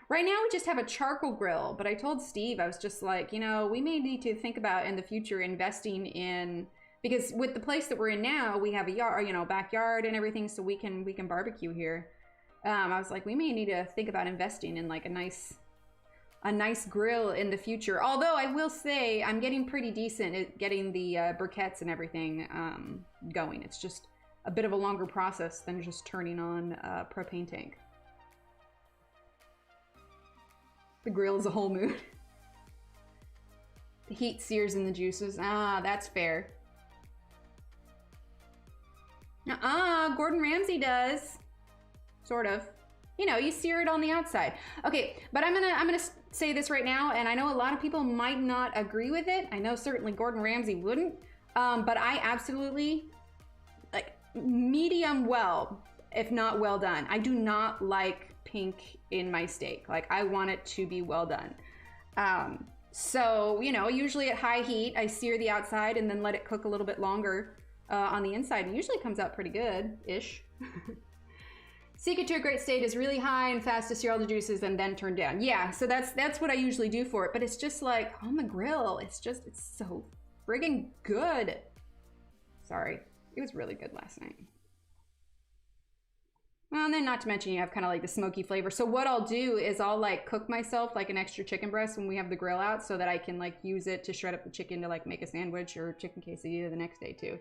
Right now, we just have a charcoal grill, but I told Steve, I was just like, you know, we may need to think about in the future investing in, because with the place that we're in now, we have a yard, you know, backyard and everything, so we can barbecue here. I was like, we may need to think about investing in like a nice grill in the future. Although I will say I'm getting pretty decent at getting the briquettes and everything going. It's just a bit of a longer process than just turning on a propane tank. The grill is a whole mood. The heat sears in the juices. Ah, that's fair. Gordon Ramsay does. Sort of. You know, you sear it on the outside. Okay, but I'm gonna say this right now, and I know a lot of people might not agree with it. I know certainly Gordon Ramsay wouldn't, but I absolutely, like, medium well, if not well done. I do not like pink in my steak. Like, I want it to be well done. So, you know, usually at high heat, I sear the outside and then let it cook a little bit longer on the inside, and usually comes out pretty good-ish. Secret to a great state is really high and fast to sear all the juices and then turn down. Yeah, so that's what I usually do for it, but it's just like on the grill, it's so friggin' good. Sorry, it was really good last night. Well, and then not to mention you have kind of like the smoky flavor. So what I'll do is I'll like cook myself like an extra chicken breast when we have the grill out so that I can like use it to shred up the chicken to like make a sandwich or chicken quesadilla the next day too.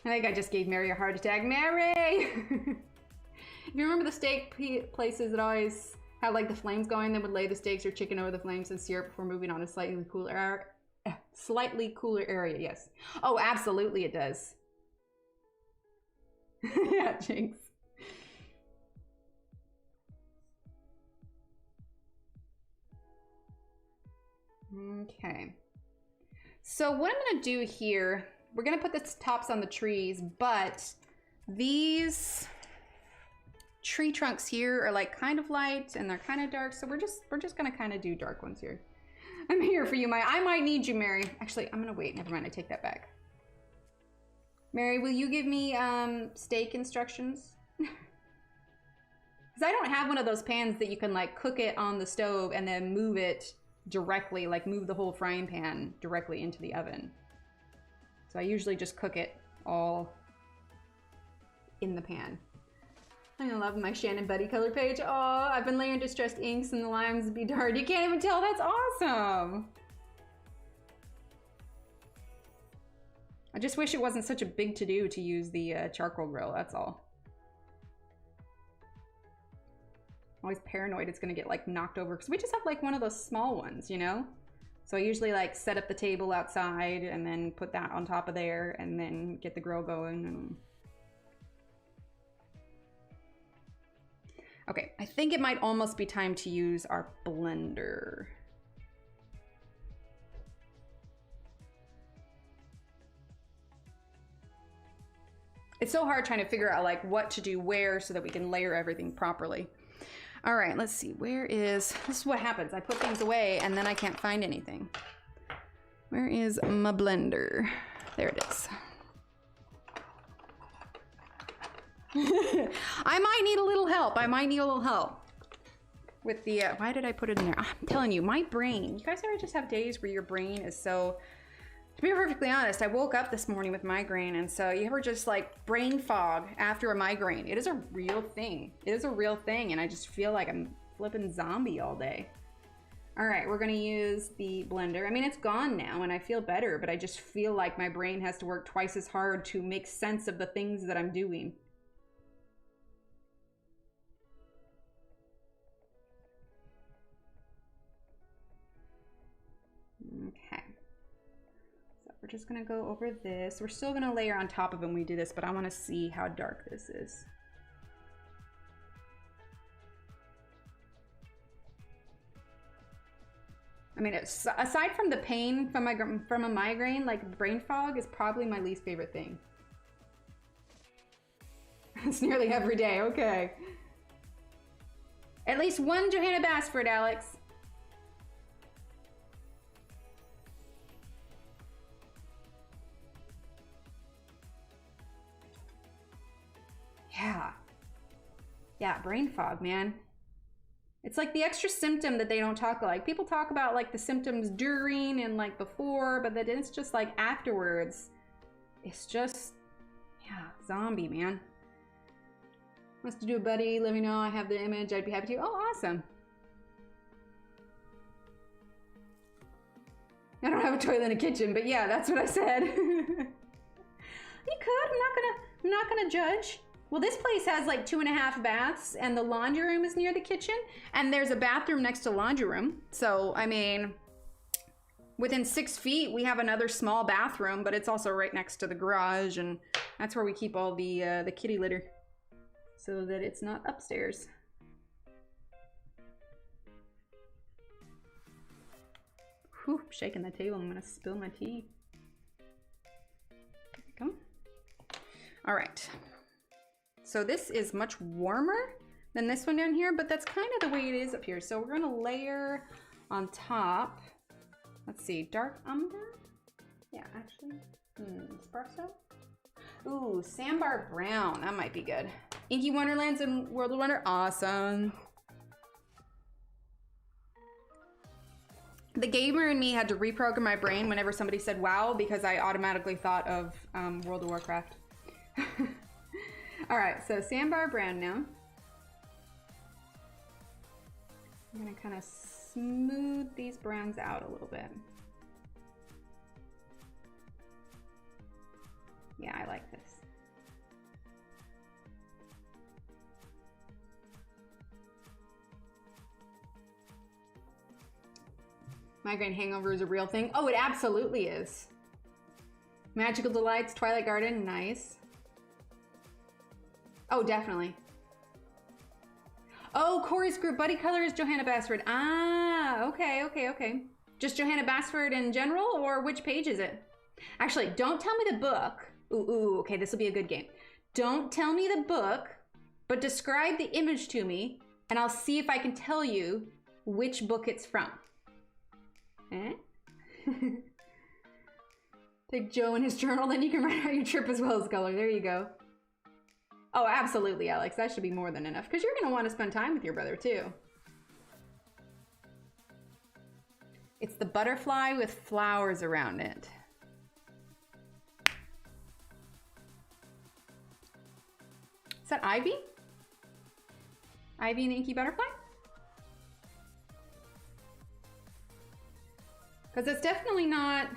I think I just gave Mary a heart attack. Mary! If you remember the steak places that always had like the flames going, they would lay the steaks or chicken over the flames and sear it before moving on to slightly cooler area, yes. Oh, absolutely it does. Yeah, Jinx. Okay. So what I'm gonna do here, we're gonna put the tops on the trees, but these tree trunks here are like kind of light and they're kind of dark, so we're just gonna kind of do dark ones here. I'm here for you, I might need you, Mary. Actually, I'm gonna wait. Never mind. I take that back. Mary, will you give me steak instructions? Because I don't have one of those pans that you can like cook it on the stove and then move it directly, like move the whole frying pan directly into the oven. So I usually just cook it all in the pan. I love my Shannon Buddy color page. Oh, I've been layering distressed inks and the limes be dark. You can't even tell. That's awesome. I just wish it wasn't such a big to-do to use the charcoal grill. That's all. I'm always paranoid it's gonna get like knocked over because we just have like one of those small ones, you know? So I usually like set up the table outside and then put that on top of there and then get the grill going. And... Okay, I think it might almost be time to use our blender. It's so hard trying to figure out like what to do where so that we can layer everything properly. All right, let's see, this is what happens. I put things away and then I can't find anything. Where is my blender? There it is. I might need a little help. With the, why did I put it in there? I'm telling you, my brain, you guys ever just have days where your brain is so, to be perfectly honest, I woke up this morning with migraine, and so you ever just like brain fog after a migraine? It is a real thing. It is a real thing, and I just feel like I'm flipping zombie all day. All right, we're gonna use the blender. I mean, it's gone now, and I feel better, but I just feel like my brain has to work twice as hard to make sense of the things that I'm doing. Okay. We're just gonna go over this. We're still gonna layer on top of it when we do this, but I wanna see how dark this is. I mean, aside from the pain from a migraine, like brain fog is probably my least favorite thing. It's nearly every day, okay. At least one Johanna Basford, Alex. Yeah, brain fog, man. It's like the extra symptom that they don't talk like. People talk about like the symptoms during and like before, but then it's just like afterwards. It's just, yeah, zombie, man. Wants to do a buddy, let me know. I have the image, I'd be happy to. Oh, awesome. I don't have a toilet in a kitchen, but yeah, that's what I said. You could, I'm not gonna judge. Well, this place has like 2.5 baths and the laundry room is near the kitchen and there's a bathroom next to the laundry room. So, I mean, within 6 feet, we have another small bathroom, but it's also right next to the garage and that's where we keep all the kitty litter so that it's not upstairs. Whew, shaking the table, I'm gonna spill my tea. There we go. All right. So this is much warmer than this one down here, but that's kind of the way it is up here. So we're gonna layer on top. Let's see, dark umber? Yeah, actually, espresso? Ooh, Sandbar Brown, that might be good. Inky Wonderlands and World of Wonder, awesome. The gamer in me had to reprogram my brain whenever somebody said wow, because I automatically thought of World of Warcraft. All right, so Sandbar Brown now. I'm gonna kind of smooth these browns out a little bit. Yeah, I like this. Migraine hangover is a real thing. Oh, it absolutely is. Magical Delights, Twilight Garden, nice. Oh, definitely. Oh, Corey's group buddy color is Johanna Basford. Ah, okay, okay, okay. Just Johanna Basford in general, or which page is it? Actually, don't tell me the book. Ooh, okay, this will be a good game. Don't tell me the book, but describe the image to me, and I'll see if I can tell you which book it's from. Eh? Take Joe in his journal, then you can write out your trip as well as color. There you go. Oh, absolutely, Alex. That should be more than enough, because you're going to want to spend time with your brother, too. It's the butterfly with flowers around it. Is that Ivy? Ivy and the Inky Butterfly? Because it's definitely not...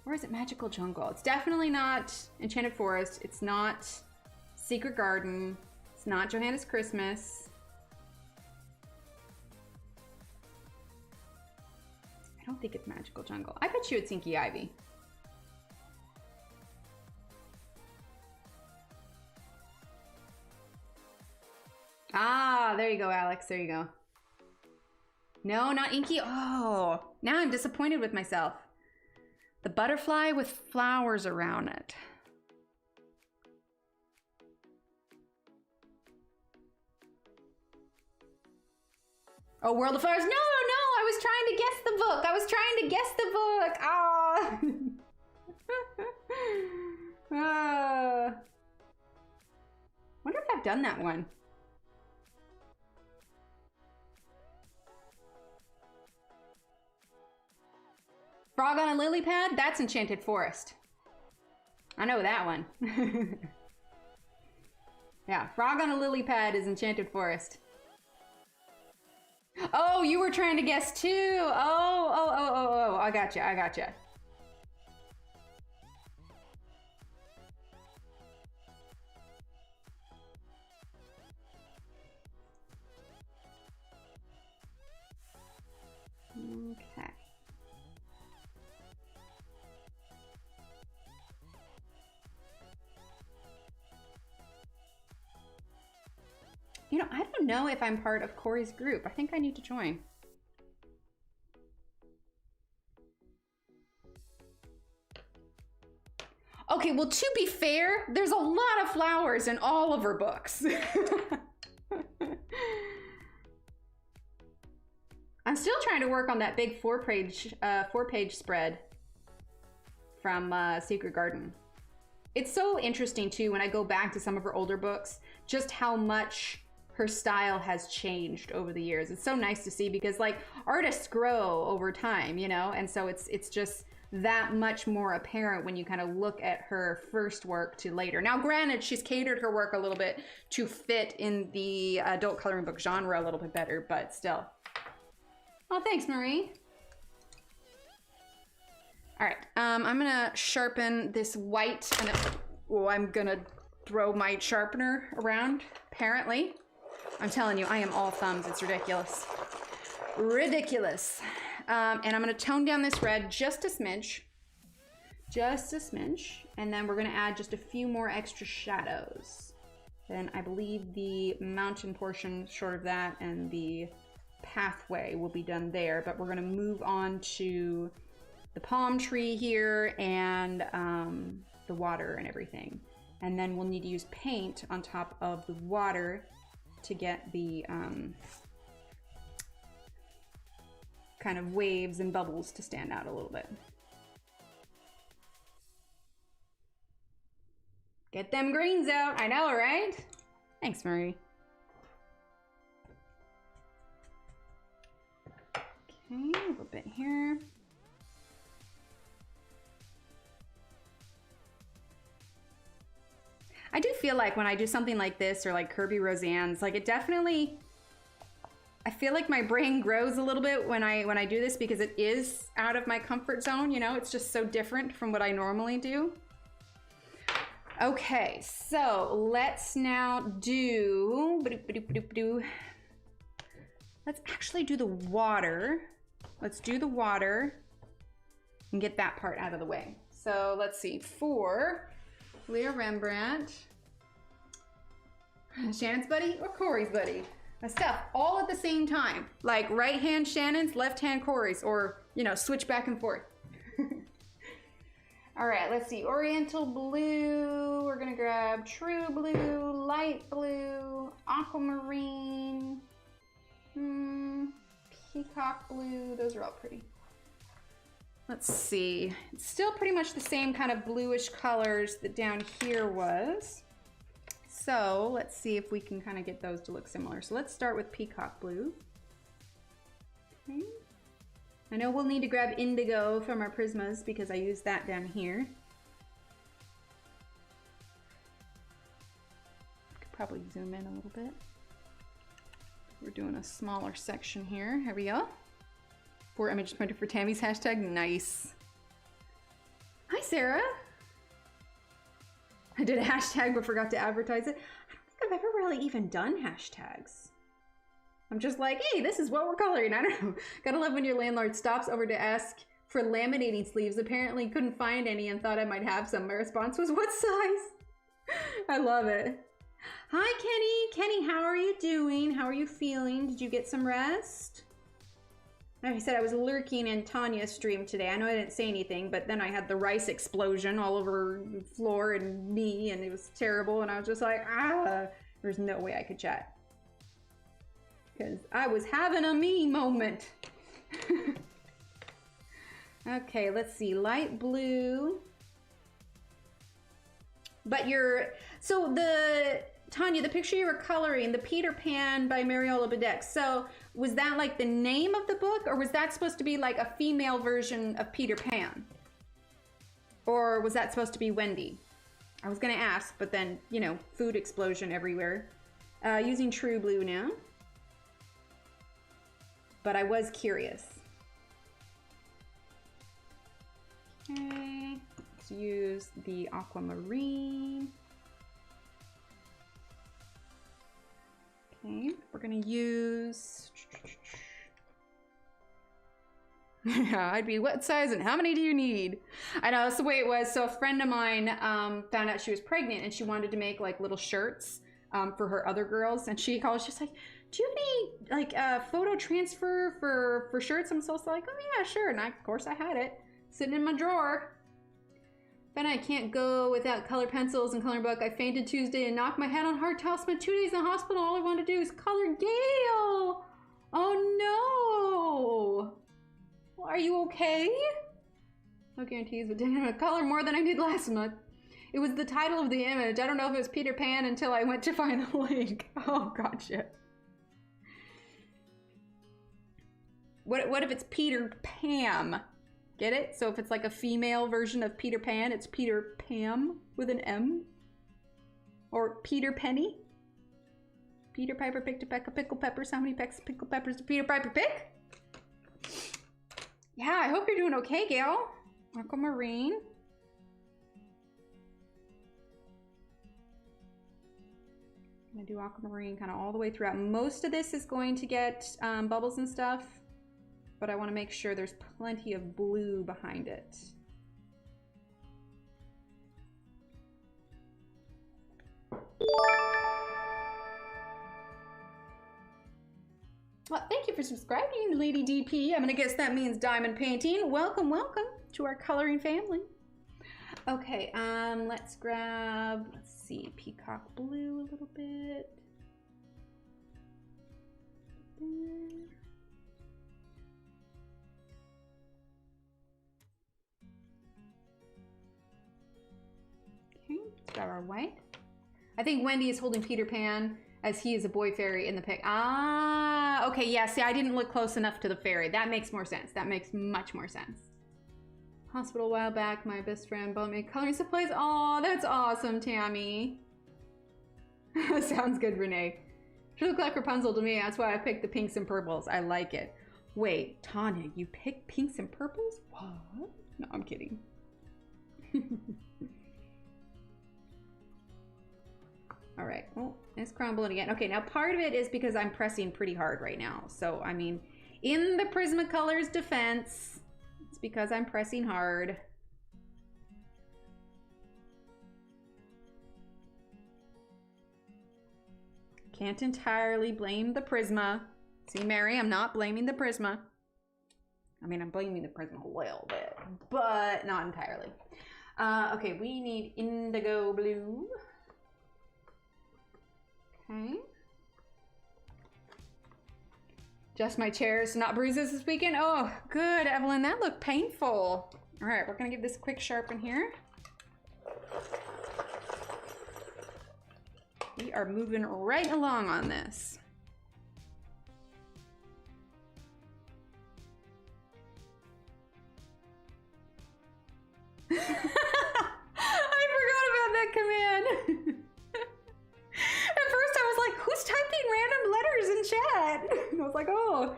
Or is it Magical Jungle? It's definitely not Enchanted Forest. It's not Secret Garden. It's not Johanna's Christmas. I don't think it's Magical Jungle. I bet you it's Inky Ivy. Ah, there you go, Alex. There you go. No, not Inky. Oh, now I'm disappointed with myself. The butterfly with flowers around it. Oh, World of Flowers. No, I was trying to guess the book. I was trying to guess the book. Ah. Wonder if I've done that one. Frog on a lily pad? That's Enchanted Forest. I know that one. Yeah, Frog on a lily pad is Enchanted Forest. Oh, you were trying to guess too. Oh, I gotcha, I gotcha. Okay. You know, I don't know if I'm part of Corey's group. I think I need to join. Okay, well, to be fair, there's a lot of flowers in all of her books. I'm still trying to work on that big four-page spread from Secret Garden. It's so interesting, too, when I go back to some of her older books, just how much her style has changed over the years. It's so nice to see because, like, artists grow over time, you know? And so it's just that much more apparent when you kind of look at her first work to later. Now, granted, she's catered her work a little bit to fit in the adult coloring book genre a little bit better, but still. Oh, thanks, Marie. All right, I'm gonna sharpen this white, and I'm gonna throw my sharpener around, apparently. I'm telling you, I am all thumbs. It's ridiculous. Ridiculous. And I'm gonna tone down this red just a smidge. Just a smidge. And then we're gonna add just a few more extra shadows. Then I believe the mountain portion short of that and the pathway will be done there. But we're gonna move on to the palm tree here and the water and everything. And then we'll need to use paint on top of the water to get the kind of waves and bubbles to stand out a little bit. Get them greens out. I know, right? Thanks, Marie. Okay, a little bit here. I do feel like when I do something like this or like Kirby Roseanne's, like it definitely, I feel like my brain grows a little bit when I do this because it is out of my comfort zone, you know, it's just so different from what I normally do. Okay, so let's now do, let's actually do the water. Let's do the water and get that part out of the way. So let's see, for Leah Rembrandt, Shannon's buddy or Corey's buddy? Stuff all at the same time. Like right hand Shannon's, left hand Corey's, or, you know, switch back and forth. All right, let's see. Oriental blue. We're gonna grab true blue, light blue, aquamarine, peacock blue. Those are all pretty. Let's see. It's still pretty much the same kind of bluish colors that down here was. So let's see if we can kind of get those to look similar. So let's start with peacock blue. Okay. I know we'll need to grab indigo from our Prismas because I used that down here. Could probably zoom in a little bit. We're doing a smaller section here. Here we go. 4 images printed for Tammy's hashtag. Nice. Hi, Sarah. I did a hashtag but forgot to advertise it. I don't think I've ever really even done hashtags. I'm just like, hey, this is what we're coloring. I don't know. Gotta love when your landlord stops over to ask for laminating sleeves. Apparently couldn't find any and thought I might have some. My response was, what size? I love it. Hi, Kenny. Kenny, how are you doing? How are you feeling? Did you get some rest? Like I said, I was lurking in Tanya's stream today. I know I didn't say anything, but then I had the rice explosion all over the floor and me, and it was terrible. And I was just like, there's no way I could chat. Because I was having a me moment. Okay, let's see. Light blue. But so Tanya, the picture you were coloring, the Peter Pan by Mariola Bedeck. So was that like the name of the book, or was that supposed to be like a female version of Peter Pan? Or was that supposed to be Wendy? I was gonna ask, but then, you know, food explosion everywhere. Using true blue now. But I was curious. Okay, let's use the aquamarine. Okay, we're gonna use... Yeah, I'd be what size and how many do you need? I know, that's the way it was. So a friend of mine found out she was pregnant and she wanted to make like little shirts for her other girls. And she called, she's like, do you have any like photo transfer for shirts? I'm so like, oh yeah, sure. And of course I had it sitting in my drawer. Then I can't go without color pencils and coloring book. I fainted Tuesday and knocked my head on hardtail. Spent 2 days in the hospital. All I wanted to do is color Gale. Oh no. Are you okay? No guarantees, but damn, I color more than I did last month. It was the title of the image. I don't know if it was Peter Pan until I went to find the link. Oh, gotcha. What if it's Peter Pam? Get it? So if it's like a female version of Peter Pan, it's Peter Pam with an M? Or Peter Penny? Peter Piper picked a peck of pickled peppers. How many pecks of pickled peppers did Peter Piper pick? Yeah, I hope you're doing okay, Gail. Aquamarine. I'm gonna do aquamarine kind of all the way throughout. Most of this is going to get bubbles and stuff, but I want to make sure there's plenty of blue behind it. Well, thank you for subscribing, Lady DP. I'm gonna guess that means diamond painting. Welcome, welcome to our coloring family. Okay, let's grab, let's see, peacock blue a little bit. Okay, let's grab our white. I think Wendy is holding Peter Pan as he is a boy fairy in the pic. Ah, okay, yeah, see, I didn't look close enough to the fairy. That makes more sense. That makes much more sense. Hospital a while back, my best friend bought me coloring supplies. Oh, that's awesome, Tammy. Sounds good, Renee. She looked like Rapunzel to me. That's why I picked the pinks and purples. I like it. Wait, Tanya, you picked pinks and purples? What? No, I'm kidding. All right, oh, it's crumbling again. Okay, now part of it is because I'm pressing pretty hard right now. So, I mean, in the Prismacolor's defense, it's because I'm pressing hard. can't entirely blame the Prisma. See, Mary, I'm not blaming the Prisma. I mean, I'm blaming the Prisma a little bit, but not entirely. Okay, we need indigo blue. Okay. Just my chairs, not bruises this weekend. Oh, good, Evelyn, that looked painful. All right, we're gonna give this a quick sharpen here. We are moving right along on this. I forgot about that command. At first I was like, who's typing random letters in chat? And I was like, oh,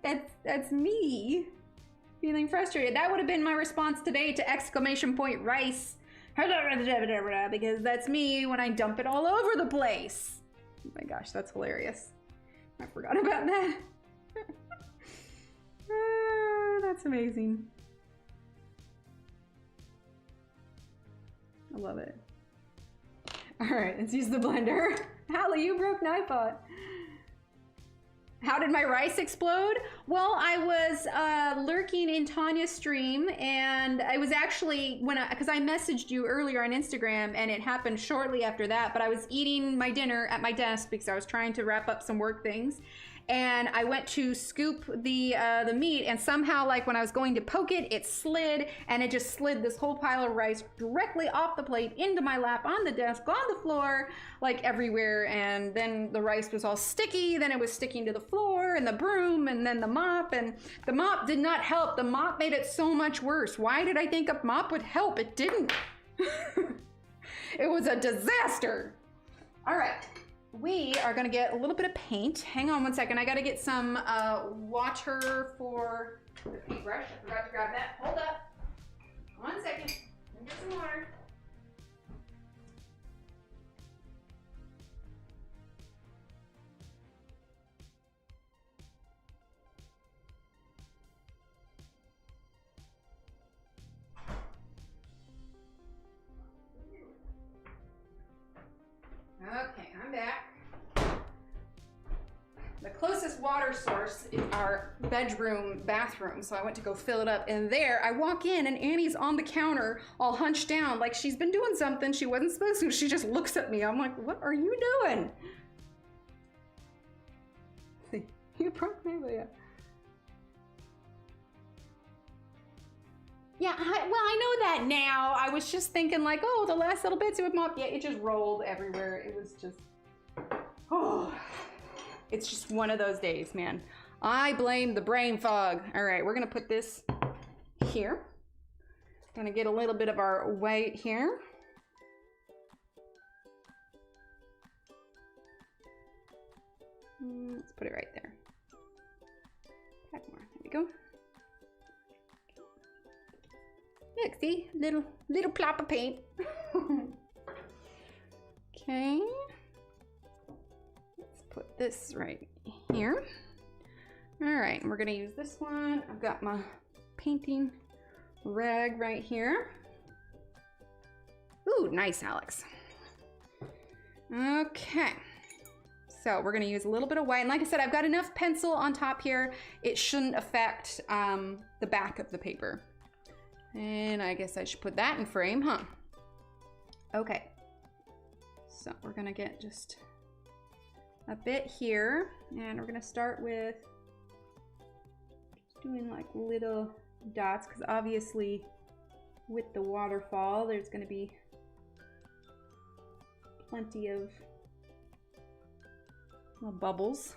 that's me feeling frustrated. That would have been my response today to exclamation point rice. Because that's me when I dump it all over the place. Oh my gosh, that's hilarious. I forgot about that. That's amazing. I love it. All right, let's use the blender. Hallie, you broke knife pot. How did my rice explode? Well, I was lurking in Tanya's stream, and I was actually, because I messaged you earlier on Instagram, and it happened shortly after that, but I was eating my dinner at my desk because I was trying to wrap up some work things. And I went to scoop the meat, and somehow, like when I was going to poke it, it slid, and it just slid this whole pile of rice directly off the plate into my lap on the desk, on the floor, like everywhere. And then the rice was all sticky, then it was sticking to the floor, and the broom, and then the mop, and the mop did not help. The mop made it so much worse. Why did I think a mop would help? It didn't. It was a disaster. All right. We are gonna get a little bit of paint. Hang on one second. I gotta get some water for the paintbrush. I forgot to grab that. Hold up. One second. Let me get some water. Okay, I'm back. The closest water source is our bedroom bathroom, so I went to go fill it up. And there, I walk in, and Annie's on the counter, all hunched down, like she's been doing something she wasn't supposed to. She just looks at me. I'm like, what are you doing? See, you broke me, yeah. Yeah, well, I know that now. I was just thinking like, oh, the last little bits it would mop. Yeah, it just rolled everywhere. It was just, oh, it's just one of those days, man. I blame the brain fog. All right, we're gonna put this here. Gonna get a little bit of our white here. Let's put it right there. Back more, there we go. Look, see, little plop of paint. Okay. Let's put this right here. All right, we're gonna use this one. I've got my painting rag right here. Ooh, nice, Alex. Okay. So we're gonna use a little bit of white. And like I said, I've got enough pencil on top here. It shouldn't affect the back of the paper. And I guess I should put that in frame, huh? Okay. So we're gonna get just a bit here, and we're gonna start with just doing like little dots, because obviously with the waterfall, there's gonna be plenty of bubbles.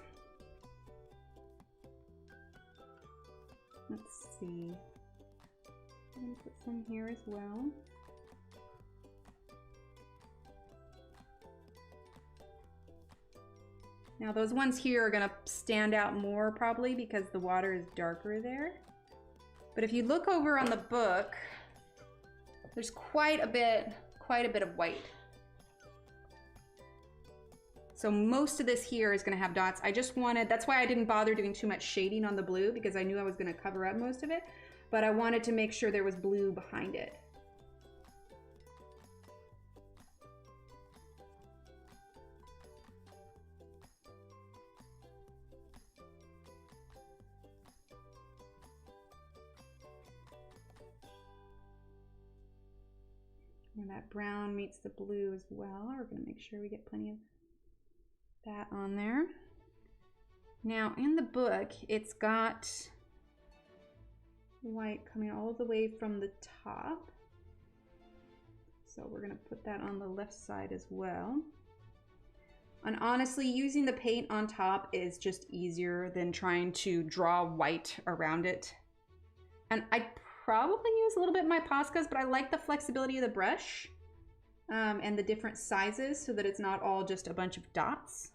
Let's see. I'm gonna put some here as well. Now those ones here are gonna stand out more probably because the water is darker there. But if you look over on the book, there's quite a bit of white. So most of this here is gonna have dots. I just wanted, that's why I didn't bother doing too much shading on the blue, because I knew I was gonna cover up most of it. But I wanted to make sure there was blue behind it. And that brown meets the blue as well. We're gonna make sure we get plenty of that on there. Now in the book, it's got white coming all the way from the top. So we're gonna put that on the left side as well. And honestly, using the paint on top is just easier than trying to draw white around it. And I probably use a little bit in my Poscas, but I like the flexibility of the brush and the different sizes so that it's not all just a bunch of dots.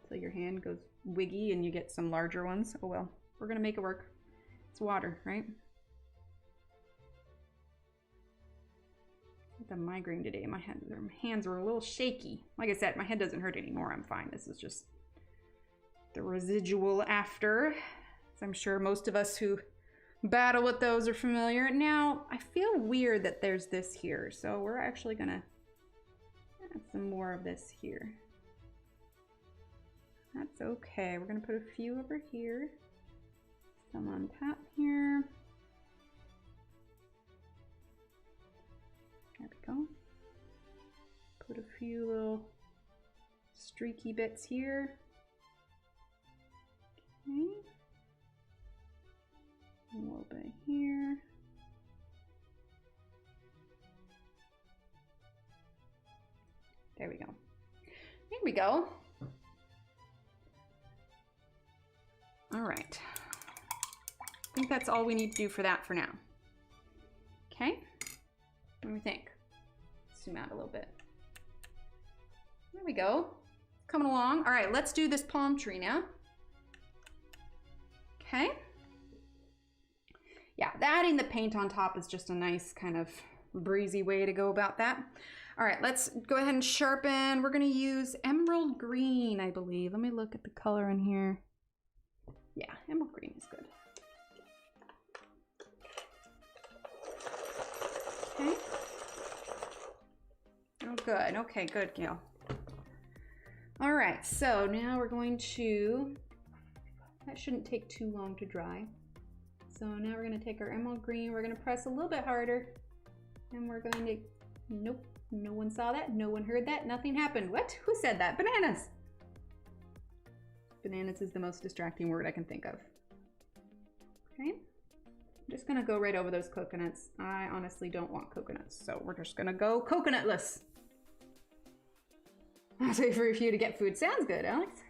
So your hand goes wiggy and you get some larger ones. Oh well, we're gonna make it work. It's water, right? The migraine today, my hands were a little shaky. Like I said, my head doesn't hurt anymore. I'm fine. This is just the residual after. As I'm sure most of us who battle with those are familiar. Now, I feel weird that there's this here, so we're actually gonna add some more of this here. That's okay. We're gonna put a few over here, some on top here. There we go. Put a few little streaky bits here. Okay. A little bit here. There we go. There we go. All right. I think that's all we need to do for that for now. Okay. What do we think? Zoom out a little bit. There we go. Coming along. All right, let's do this palm tree now. Okay. Yeah, adding the paint on top is just a nice kind of breezy way to go about that. All right, let's go ahead and sharpen. We're gonna use emerald green, I believe. Let me look at the color in here. Yeah, emerald green is good. Okay. Oh, good. Okay, good, Gail. All right, so now we're going to, that shouldn't take too long to dry. So now we're gonna take our emerald green, we're gonna press a little bit harder, and we're going to, nope, no one saw that, no one heard that, nothing happened. What? Who said that? Bananas. Bananas is the most distracting word I can think of. Okay. I'm just gonna go right over those coconuts. I honestly don't want coconuts, so we're just gonna go coconutless. I'll wait for you to get food. Sounds good, Alex.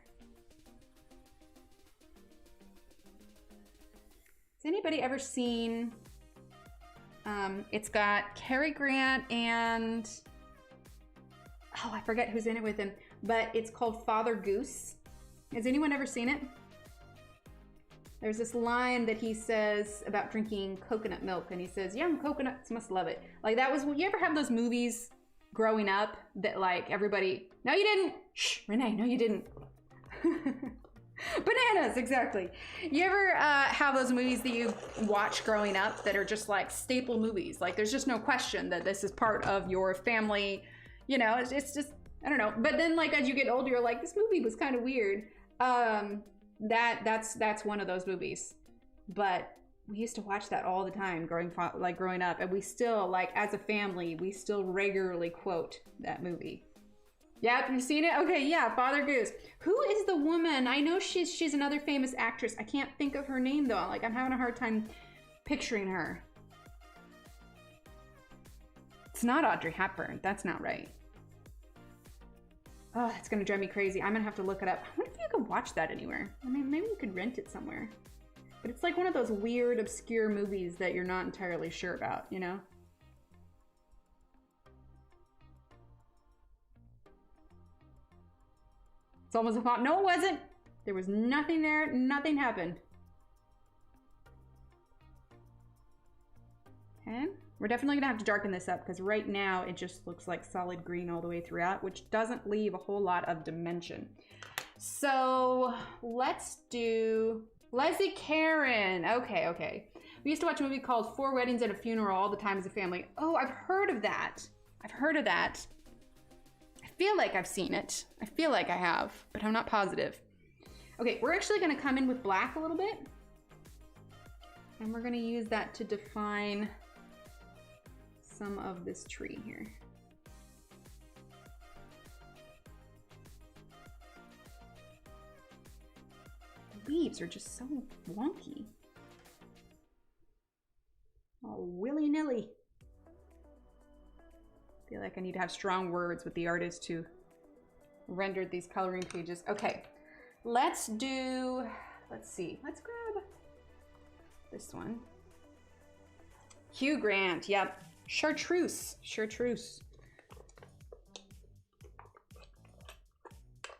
Has anybody ever seen, it's got Cary Grant and, oh, I forget who's in it with him, but it's called Father Goose. Has anyone ever seen it? There's this line that he says about drinking coconut milk, and he says, young coconuts must love it. Like that was, you ever have those movies growing up that like everybody, no you didn't, shh, Renee, no you didn't. Bananas, exactly. You ever have those movies that you watch growing up that are just like staple movies? Like there's just no question that this is part of your family, you know, it's just, I don't know. But then like as you get older, you're like, this movie was kind of weird. That's one of those movies, but we used to watch that all the time growing up, and we still, like as a family, we still regularly quote that movie. Yeah, have you seen it? Okay, yeah, Father Goose. Who is the woman? I know she's another famous actress. I can't think of her name though. Like I'm having a hard time picturing her. It's not Audrey Hepburn. That's not right. Oh, it's gonna drive me crazy. I'm gonna have to look it up. I wonder if you could watch that anywhere. I mean, maybe you could rent it somewhere. But it's like one of those weird, obscure movies that you're not entirely sure about, you know? It's almost a thought. No, it wasn't. There was nothing there. Nothing happened. Okay. We're definitely gonna have to darken this up because right now it just looks like solid green all the way throughout, which doesn't leave a whole lot of dimension. So let's do Leslie Caron. Okay. We used to watch a movie called 4 Weddings and a Funeral all the time as a family. Oh, I've heard of that. I feel like I've seen it. I feel like I have, but I'm not positive. Okay, we're actually gonna come in with black a little bit. And we're gonna use that to define some of this tree here. The leaves are just so wonky. All willy-nilly. I feel like I need to have strong words with the artist who rendered these coloring pages. Okay, let's see, let's grab this one. Hugh Grant, yep. Chartreuse.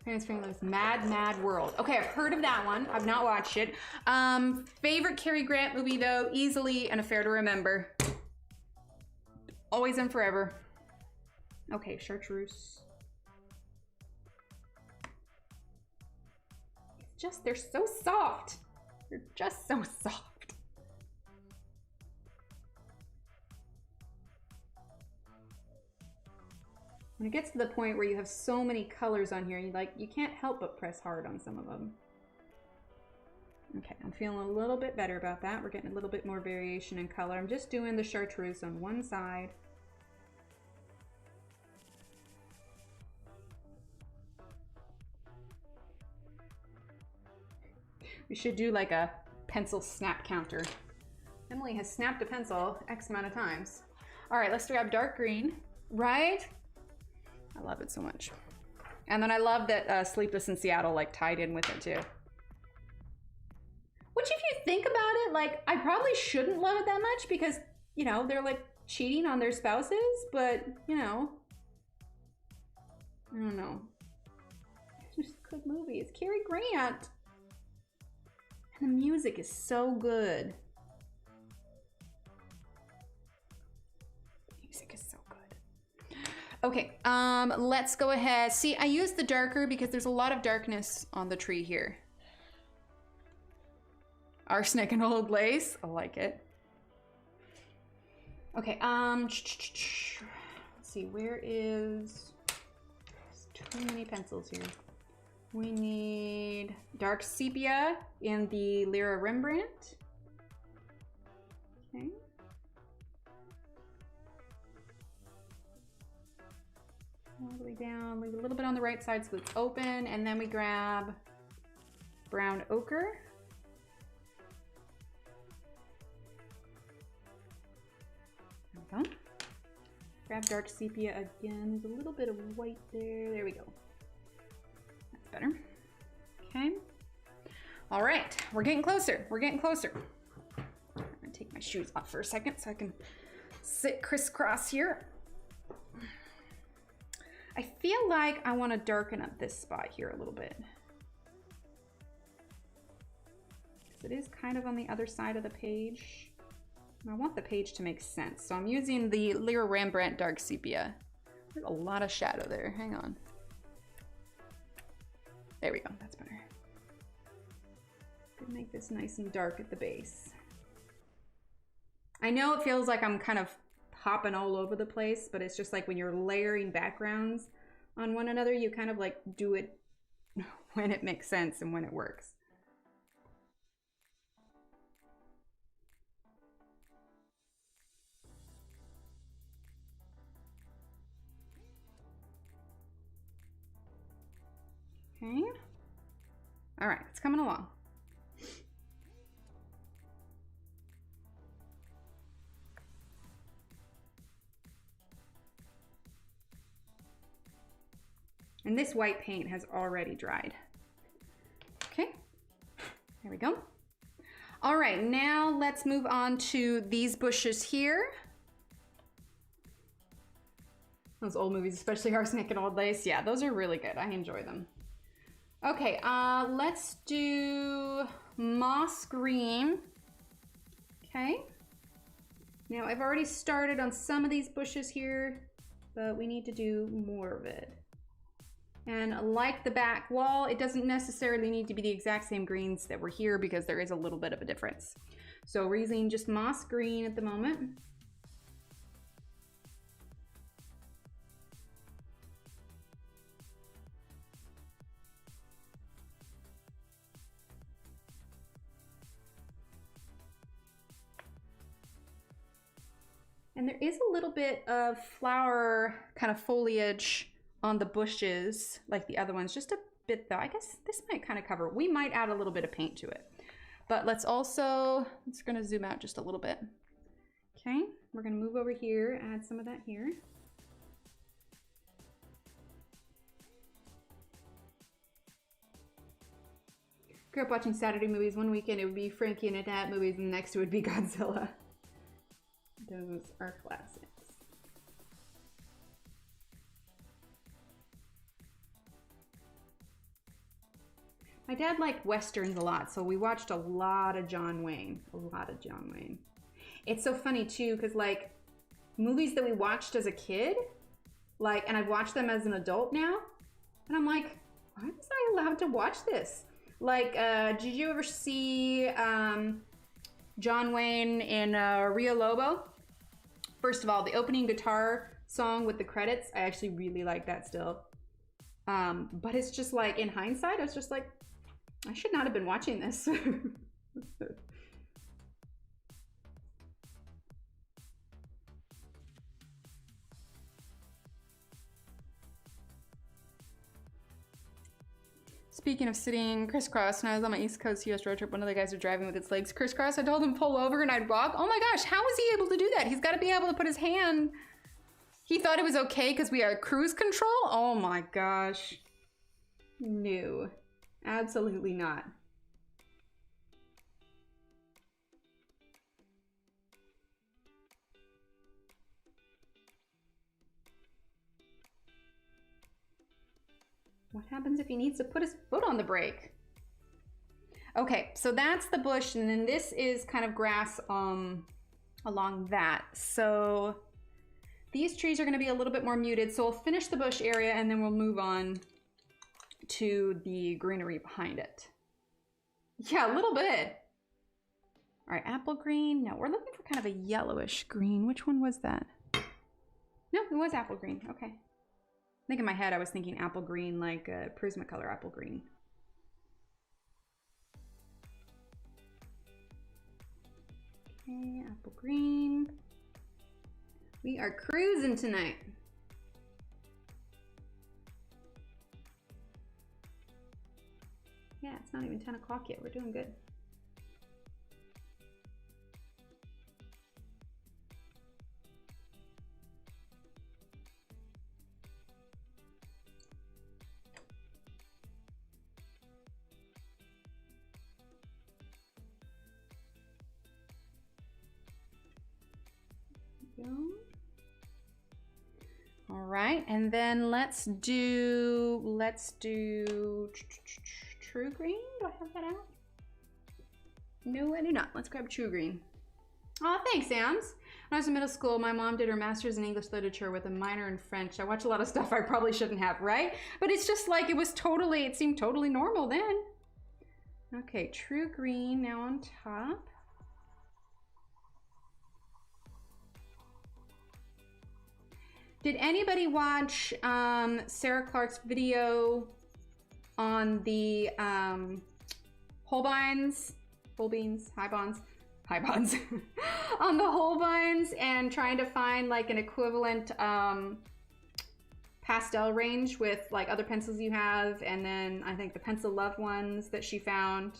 Parents Family's Mad World. Okay, I've heard of that one. I've not watched it. Favorite Cary Grant movie though, easily An Affair to Remember. Always and forever. Okay, Chartreuse. It's just, they're so soft. They're just so soft. When it gets to the point where you have so many colors on here, you can't help but press hard on some of them. Okay, I'm feeling a little bit better about that. We're getting a little bit more variation in color. I'm just doing the chartreuse on one side. We should do like a pencil snap counter. Emily has snapped a pencil X amount of times. All right, let's grab dark green, right? I love it so much. And then I love that Sleepless in Seattle like tied in with it too. Which if you think about it, like I probably shouldn't love it that much because, you know, they're like cheating on their spouses, but you know, I don't know. It's just a good movie. It's Cary Grant. And the music is so good. Music is so good. Okay, let's go ahead. See, I used the darker because there's a lot of darkness on the tree here. Arsenic and old lace. I like it. Okay, let's see, where is... There's too many pencils here. We need dark sepia in the Lyra Rembrandt. Okay. All the way down, leave a little bit on the right side so it's open, and then we grab brown ochre. There we go. Grab dark sepia again. There's a little bit of white there. There we go. That's better. Okay. All right, we're getting closer. We're getting closer. I'm gonna take my shoes off for a second so I can sit crisscross here. I feel like I want to darken up this spot here a little bit. Because it is kind of on the other side of the page. And I want the page to make sense. So I'm using the Lyra Rembrandt dark sepia. There's a lot of shadow there. Hang on. There we go. That's better. Could make this nice and dark at the base. I know it feels like I'm kind of hopping all over the place, but it's just like when you're layering backgrounds on one another, you kind of like do it when it makes sense and when it works. Okay. All right, it's coming along. And this white paint has already dried. Okay, there we go. All right, now let's move on to these bushes here. Those old movies, especially Arsenic and Old Lace. Yeah, those are really good. I enjoy them. Okay, let's do moss green. Okay. Now I've already started on some of these bushes here, but we need to do more of it. And like the back wall, it doesn't necessarily need to be the exact same greens that were here because there is a little bit of a difference. So we're using just moss green at the moment. And And there is a little bit of flower kind of foliage on the bushes like the other ones, just a bit though. I guess this might kind of cover. We might add a little bit of paint to it. But let's gonna zoom out just a little bit. Okay, we're gonna move over here, add some of that here. Grew up watching Saturday movies. One weekend it would be Frankie and Annette movies, and the next it would be Godzilla. Those are classics. My dad liked Westerns a lot, so we watched a lot of John Wayne. It's so funny too, because like movies that we watched as a kid, like, and I've watched them as an adult now, and I'm like, why was I allowed to watch this? Like, did you ever see John Wayne in Rio Lobo? First of all, the opening guitar song with the credits, I actually really like that still. But it's just like, in hindsight, I was just like, I should not have been watching this. Speaking of sitting crisscross, when I was on my East Coast US road trip, one of the guys was driving with his legs crisscross. I told him pull over and I'd walk. Oh my gosh, how was he able to do that? He's got to be able to put his hand. He thought it was okay because we had cruise control? Oh my gosh. No, absolutely not. What happens if he needs to put his foot on the brake? Okay, so that's the bush, and then this is kind of grass along that. So these trees are gonna be a little bit more muted, so we'll finish the bush area and then we'll move on to the greenery behind it. Yeah, a little bit. All right, apple green. No, we're looking for kind of a yellowish green. Which one was that? No, it was apple green, okay. I think in my head I was thinking apple green, like a Prismacolor apple green. Okay, apple green. We are cruising tonight. Yeah, it's not even 10 o'clock yet. We're doing good. All right, and then let's do True Green. Do I have that out? No, I do not. Let's grab True Green. Oh, thanks, Sam's. When I was in middle school, my mom did her master's in English literature with a minor in French. I watch a lot of stuff I probably shouldn't have, right? But it's just like, it seemed totally normal then. Okay, True Green now on top. Did anybody watch Sarah Clark's video on the Holbeins, on the Holbeins, and trying to find like an equivalent pastel range with like other pencils you have, and then I think the Pencil Love ones that she found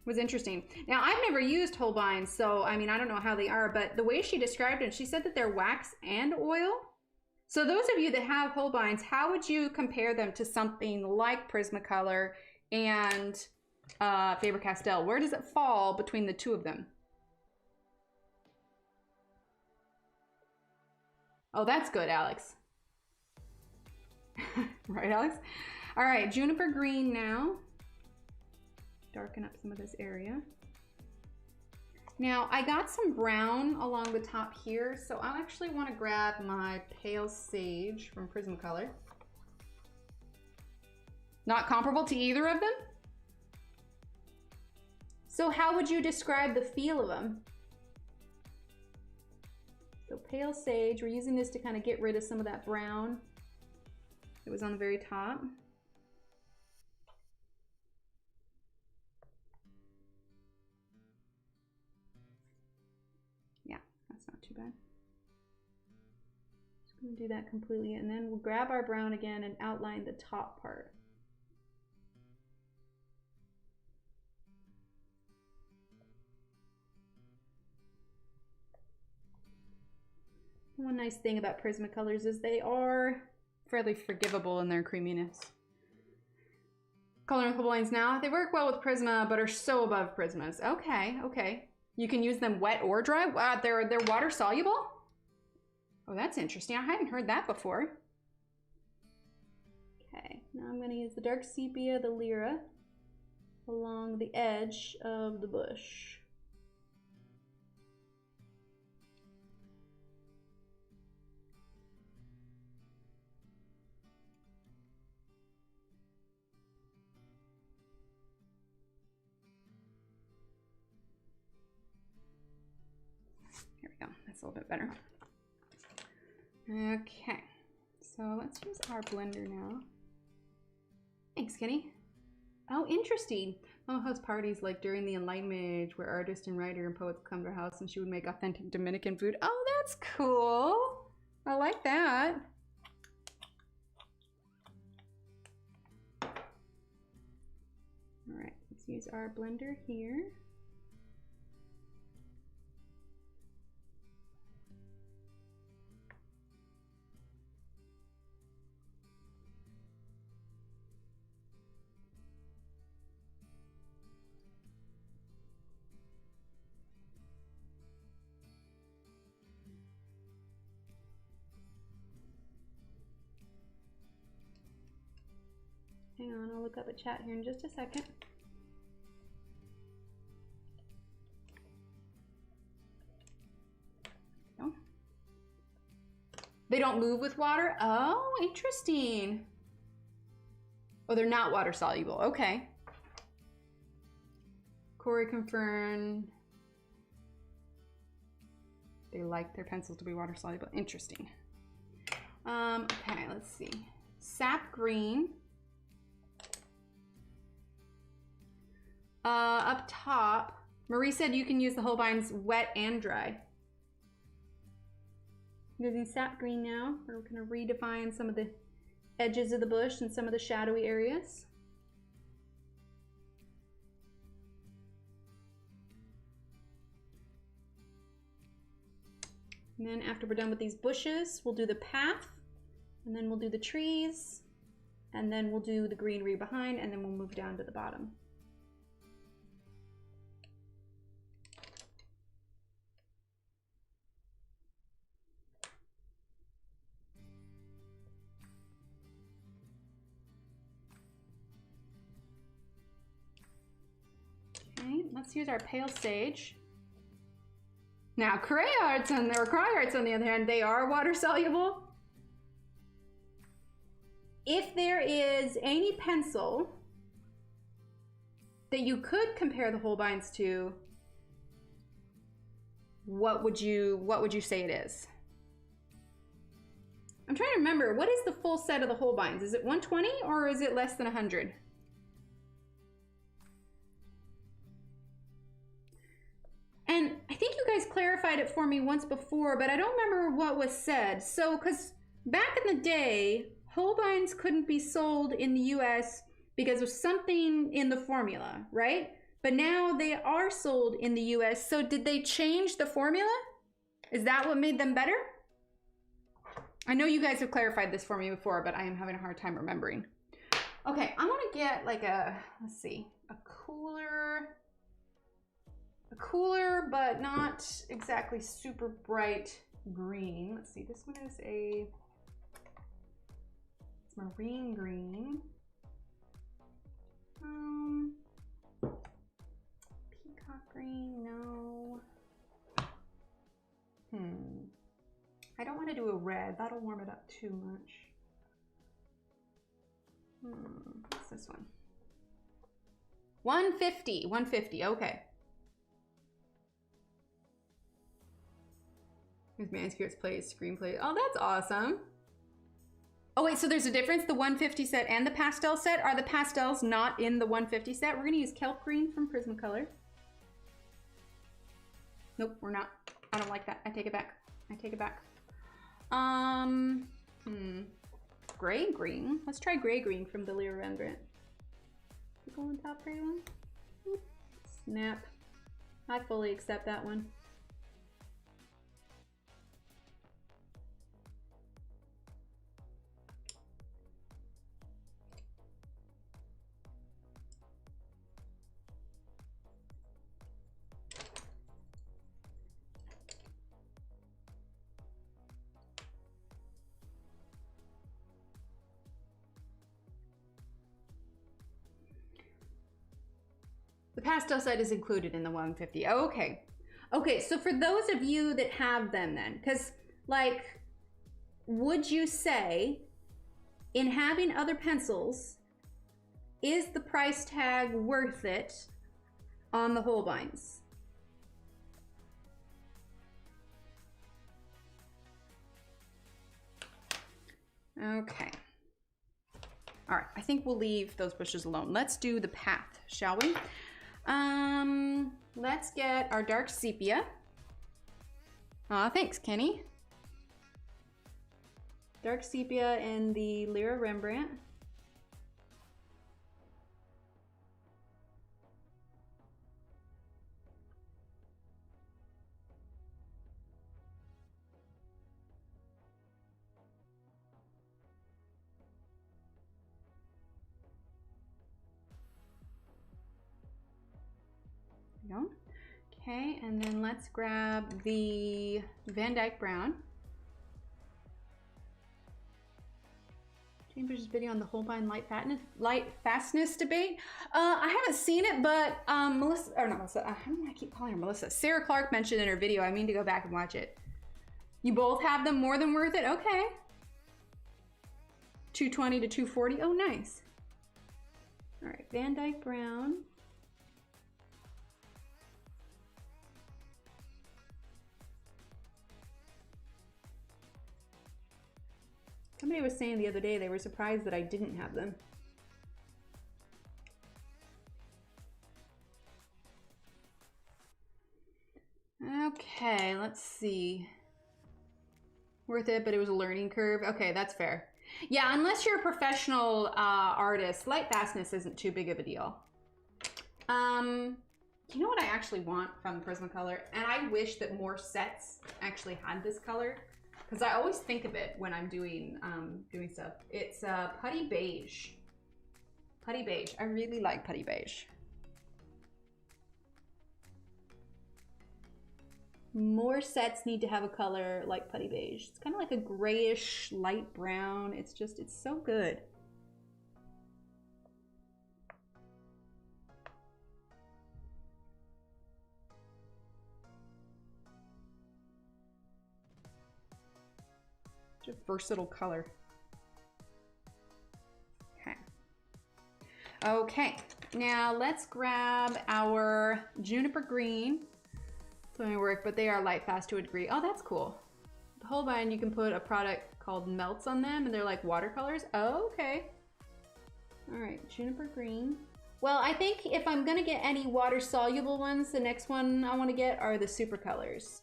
was interesting. Now, I've never used Holbeins, so I mean, I don't know how they are, but the way she described it, she said that they're wax and oil. So those of you that have Holbeins, how would you compare them to something like Prismacolor and Faber-Castell? Where does it fall between the two of them? Oh, that's good, Alex. Right, Alex? All right, Juniper Green now. Darken up some of this area. Now, I got some brown along the top here, so I actually want to grab my Pale Sage from Prismacolor. Not comparable to either of them? So how would you describe the feel of them? So Pale Sage, we're using this to kind of get rid of some of that brown that was on the very top. Too bad. We'll do that completely, and then we'll grab our brown again and outline the top part. One nice thing about Prismacolors is they are fairly forgivable in their creaminess. Coloring with lines now. They work well with Prisma, but are so above Prismas. Okay, okay. You can use them wet or dry. Wow, they're water soluble? Oh, that's interesting. I hadn't heard that before. Okay, now I'm gonna use the dark sepia, the Lyra, along the edge of the bush. Here we go, that's a little bit better. Okay, so let's use our blender now. Thanks, Kenny. Oh, interesting. Mama hosts parties like during the Enlightenment age where artists and writer and poets would come to her house and she would make authentic Dominican food. Oh, that's cool. I like that. All right, let's use our blender here. Hang on, I'll look up a chat here in just a second. No. They don't move with water? Oh, interesting. Oh, they're not water soluble. Okay. Corey confirmed they like their pencils to be water soluble. Interesting. Okay, let's see. Sap green. Up top, Marie said you can use the Holbeins wet and dry. Using sap green now, we're going to redefine some of the edges of the bush and some of the shadowy areas. And then after we're done with these bushes, we'll do the path, and then we'll do the trees, and then we'll do the greenery behind, and then we'll move down to the bottom. Okay, let's use our pale sage. Now, cry arts on the other hand, they are water soluble. If there is any pencil that you could compare the Holbeins to, what would you say it is? I'm trying to remember, what is the full set of the Holbeins? Is it 120 or is it less than 100? And I think you guys clarified it for me once before, but I don't remember what was said. So, because back in the day, Holbeins couldn't be sold in the US because of something in the formula, right? But now they are sold in the US. So did they change the formula? Is that what made them better? I know you guys have clarified this for me before, but I am having a hard time remembering. Okay, I want to get like a, let's see, a cooler, but not exactly super bright green. Let's see, this one is a marine green. Peacock green, no. I don't want to do a red, that'll warm it up too much. What's this one? 150, okay. Here's Manscaped's plays, screenplay. Oh, that's awesome. Oh wait, so there's a difference, the 150 set and the pastel set? Are the pastels not in the 150 set? We're gonna use kelp green from Prismacolor. Nope, we're not. I don't like that, I take it back. I take it back. Gray green. Let's try gray green from the Lear Rembrandt. Go on top, gray one. Oop. Snap. I fully accept that one. The pastel side is included in the 150. Oh, okay. Okay, so for those of you that have them then, because like, would you say in having other pencils, is the price tag worth it on the Holbeins? Okay. All right, I think we'll leave those bushes alone. Let's do the path, shall we? Let's get our dark sepia. Aw, thanks, Kenny. Dark sepia in the Lyra Rembrandt. Go. Okay, and then let's grab the Van Dyke Brown. Chambers' video on the Holbein light fastness debate. I haven't seen it, but Melissa, or not Melissa, I don't know why I keep calling her Melissa. Sarah Clark mentioned in her video. I mean to go back and watch it. You both have them more than worth it? Okay. 220 to 240. Oh, nice. All right, Van Dyke Brown. Somebody was saying the other day they were surprised that I didn't have them. Okay, let's see. Worth it, but it was a learning curve. Okay, that's fair. Yeah, unless you're a professional artist, light fastness isn't too big of a deal. You know what I actually want from Prismacolor? And I wish that more sets actually had this color, because I always think of it when I'm doing stuff. It's Putty Beige. Putty Beige. I really like Putty Beige. More sets need to have a color like Putty Beige. It's kind of like a grayish light brown. It's just, it's so good. Just versatile color. Okay. Okay, now let's grab our Juniper Green. It's going to work, but they are light fast to a degree. Oh, that's cool. The Holbein, you can put a product called Melts on them, and they're like watercolors. Oh, okay. All right, Juniper Green. Well, I think if I'm gonna get any water-soluble ones, the next one I want to get are the Super Colors.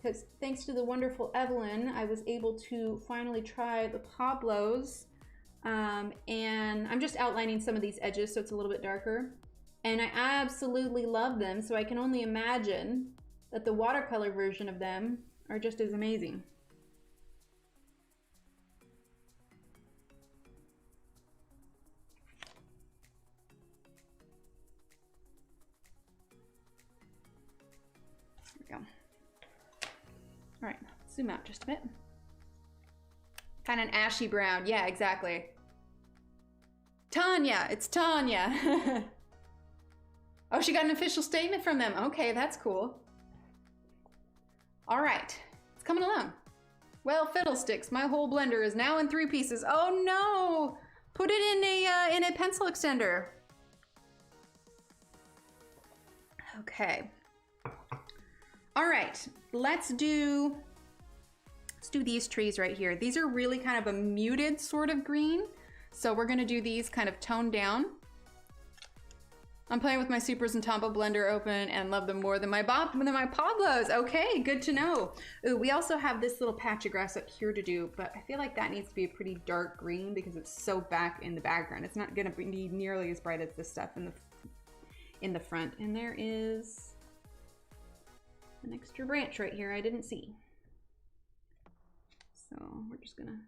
Because thanks to the wonderful Evelyn, I was able to finally try the Pablos. And I'm just outlining some of these edges so it's a little bit darker. And I absolutely love them, so I can only imagine that the watercolor version of them are just as amazing. There we go. All right, zoom out just a bit. Kind of an ashy brown. Yeah, exactly. Tanya, it's Tanya. Oh, she got an official statement from them. Okay, that's cool. All right, it's coming along. Well, fiddlesticks, my whole blender is now in 3 pieces. Oh no! Put it in a pencil extender. Okay. All right, let's do these trees right here. These are really kind of a muted sort of green. So we're gonna do these kind of toned down. I'm playing with my Supers and Tombow blender open and love them more than my Pablos. Okay, good to know. Ooh, we also have this little patch of grass up here to do, but I feel like that needs to be a pretty dark green because it's so back in the background. It's not gonna be nearly as bright as this stuff in the front. And there is an extra branch right here I didn't see. So we're just gonna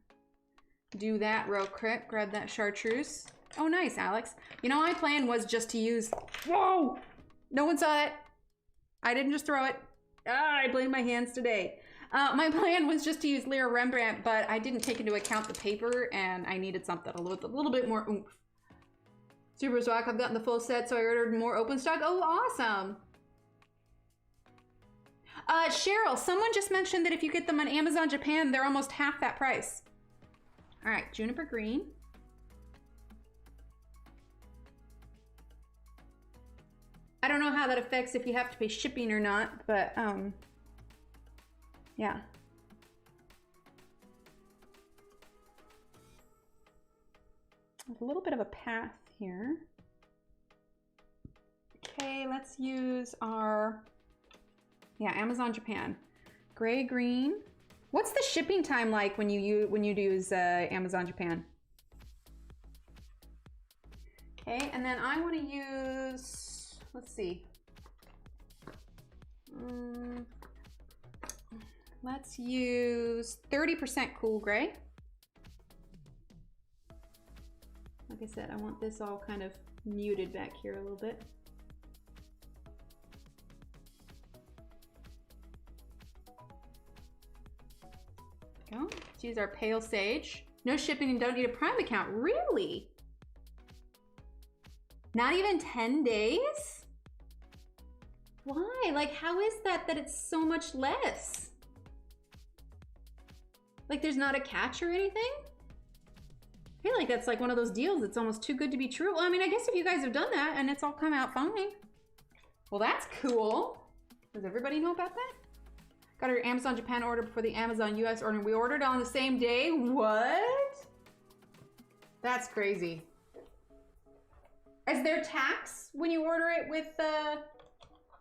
do that real quick. Grab that chartreuse. Oh, nice, Alex. You know, my plan was just to use, whoa! No one saw it. I didn't just throw it. Ah, I blame my hands today. My plan was just to use Lyra Rembrandt, but I didn't take into account the paper and I needed something a little bit more oomph. Super stock, I've gotten the full set, so I ordered more open stock. Oh, awesome. Cheryl, someone just mentioned that if you get them on Amazon Japan, they're almost half that price. All right, juniper green. I don't know how that affects if you have to pay shipping or not, but yeah. There's a little bit of a path here. Okay, let's use our, yeah, Amazon Japan. Gray green. What's the shipping time like when you use Amazon Japan? Okay, and then I want to use, let's see. Let's use 30% cool gray. Like I said, I want this all kind of muted back here a little bit. Go. Let's use our pale sage. No shipping and don't need a Prime account. Really? Not even 10 days? Why? Like, how is that it's so much less? Like, there's not a catch or anything? I feel like that's like one of those deals that's almost too good to be true. Well, I mean, I guess if you guys have done that and it's all come out fine. Well, that's cool. Does everybody know about that? Got our Amazon Japan order before the Amazon US order. We ordered on the same day. What? That's crazy. Is there tax when you order it with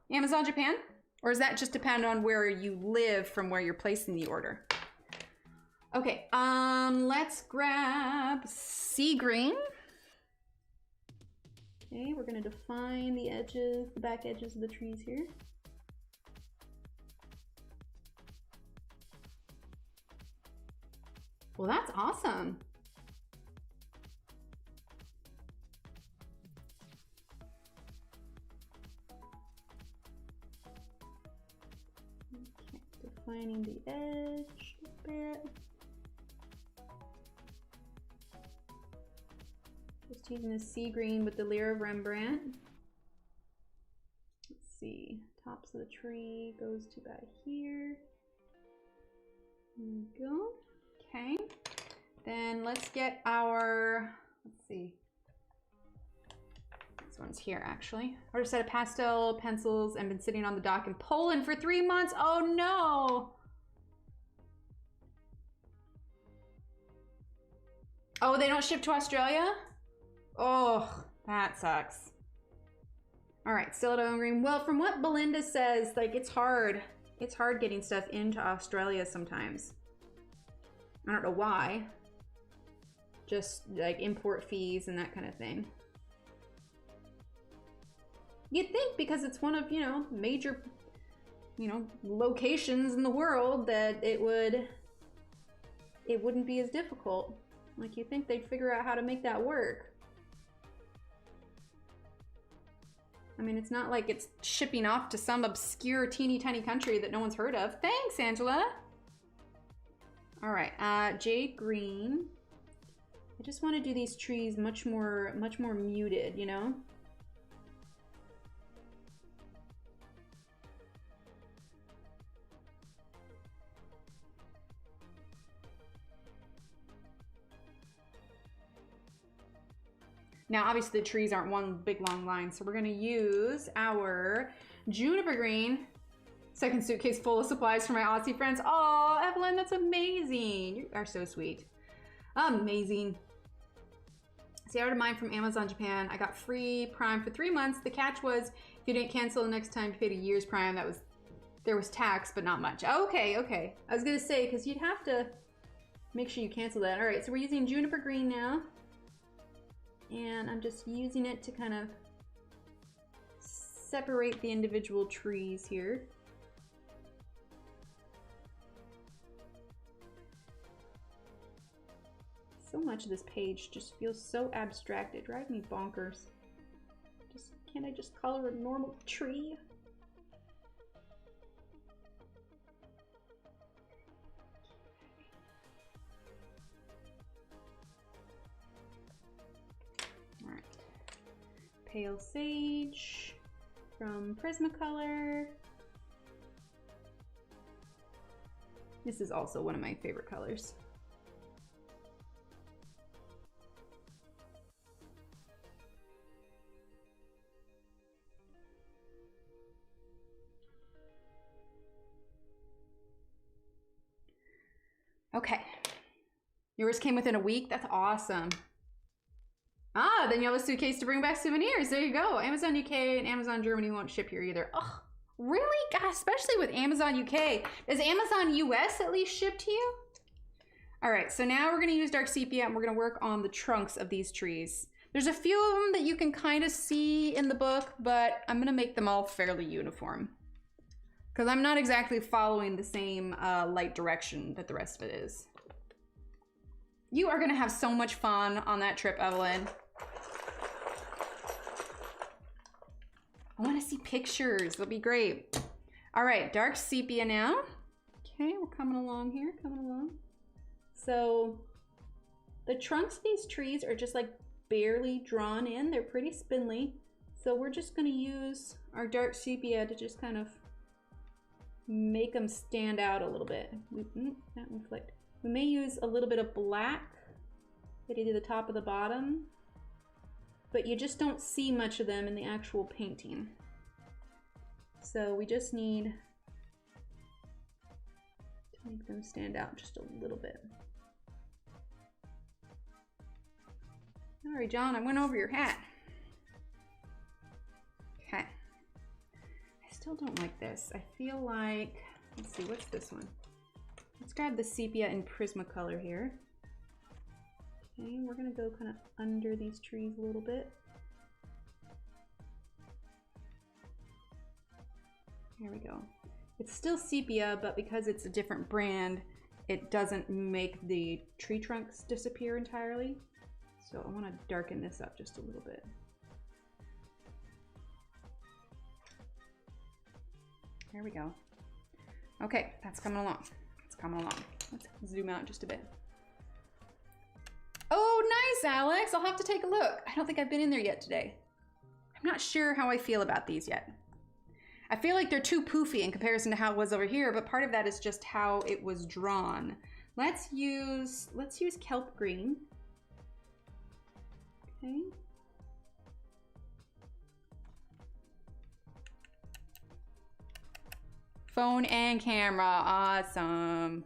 Amazon Japan? Or does that just depend on where you live from where you're placing the order? Okay, let's grab sea green. Okay, we're gonna define the edges, the back edges of the trees here. Well, that's awesome. Okay, defining the edge a bit. Just using the sea green with the Lyra Rembrandt. Let's see, tops of the tree goes to about here. There we go. Okay, then let's get our, let's see. This one's here actually. Ordered a set of pastel pencils and been sitting on the dock in Poland for 3 months. Oh no. Oh, they don't ship to Australia? Oh, that sucks. All right, Celadon green. Well, from what Belinda says, like it's hard getting stuff into Australia sometimes. I don't know why. Just like import fees and that kind of thing. You'd think because it's one of, you know, major, you know, locations in the world that it wouldn't be as difficult. Like you think they'd figure out how to make that work. I mean, it's not like it's shipping off to some obscure teeny tiny country that no one's heard of. Thanks, Angela. All right, jade green. I just want to do these trees much more muted, you know? Now, obviously the trees aren't one big long line, so we're gonna use our juniper green. Second suitcase full of supplies for my Aussie friends. Oh, Evelyn, that's amazing. You are so sweet. Amazing. See, I ordered mine from Amazon Japan. I got free Prime for 3 months. The catch was if you didn't cancel the next time, you paid a year's Prime. There was tax, but not much. Okay, okay. I was gonna say, because you'd have to make sure you cancel that. All right, so we're using Juniper Green now. And I'm just using it to kind of separate the individual trees here. So much of this page just feels so abstract. It drives me bonkers. Can't I just color a normal tree? All right. Pale Sage from Prismacolor. This is also one of my favorite colors. Okay, yours came within a week. That's awesome. Ah, then you have a suitcase to bring back souvenirs. There you go. Amazon UK and Amazon Germany won't ship here either. Oh, really? God, especially with Amazon UK. Does Amazon US at least ship to you? All right, so now we're gonna use dark sepia and we're gonna work on the trunks of these trees. There's a few of them that you can kind of see in the book, but I'm gonna make them all fairly uniform, because I'm not exactly following the same light direction that the rest of it is. You are gonna have so much fun on that trip, Evelyn. I wanna see pictures, it'll be great. All right, dark sepia now. Okay, we're coming along here, coming along. So the trunks of these trees are just like barely drawn in. They're pretty spindly. So we're just gonna use our dark sepia to just kind of make them stand out a little bit. That one flicked. We may use a little bit of black at either the top or the bottom, but you just don't see much of them in the actual painting. So we just need to make them stand out just a little bit. Sorry, John, I went over your hat. Okay. Still don't like this. I feel like, let's see, what's this one? Let's grab the sepia in Prismacolor here. Okay, we're gonna go kind of under these trees a little bit. There we go. It's still sepia, but because it's a different brand, it doesn't make the tree trunks disappear entirely. So I want to darken this up just a little bit. There we go. Okay, that's coming along. It's coming along. Let's zoom out just a bit. Oh, nice, Alex. I'll have to take a look. I don't think I've been in there yet today. I'm not sure how I feel about these yet. I feel like they're too poofy in comparison to how it was over here, but part of that is just how it was drawn. Let's use kelp green. Okay. Phone and camera, awesome.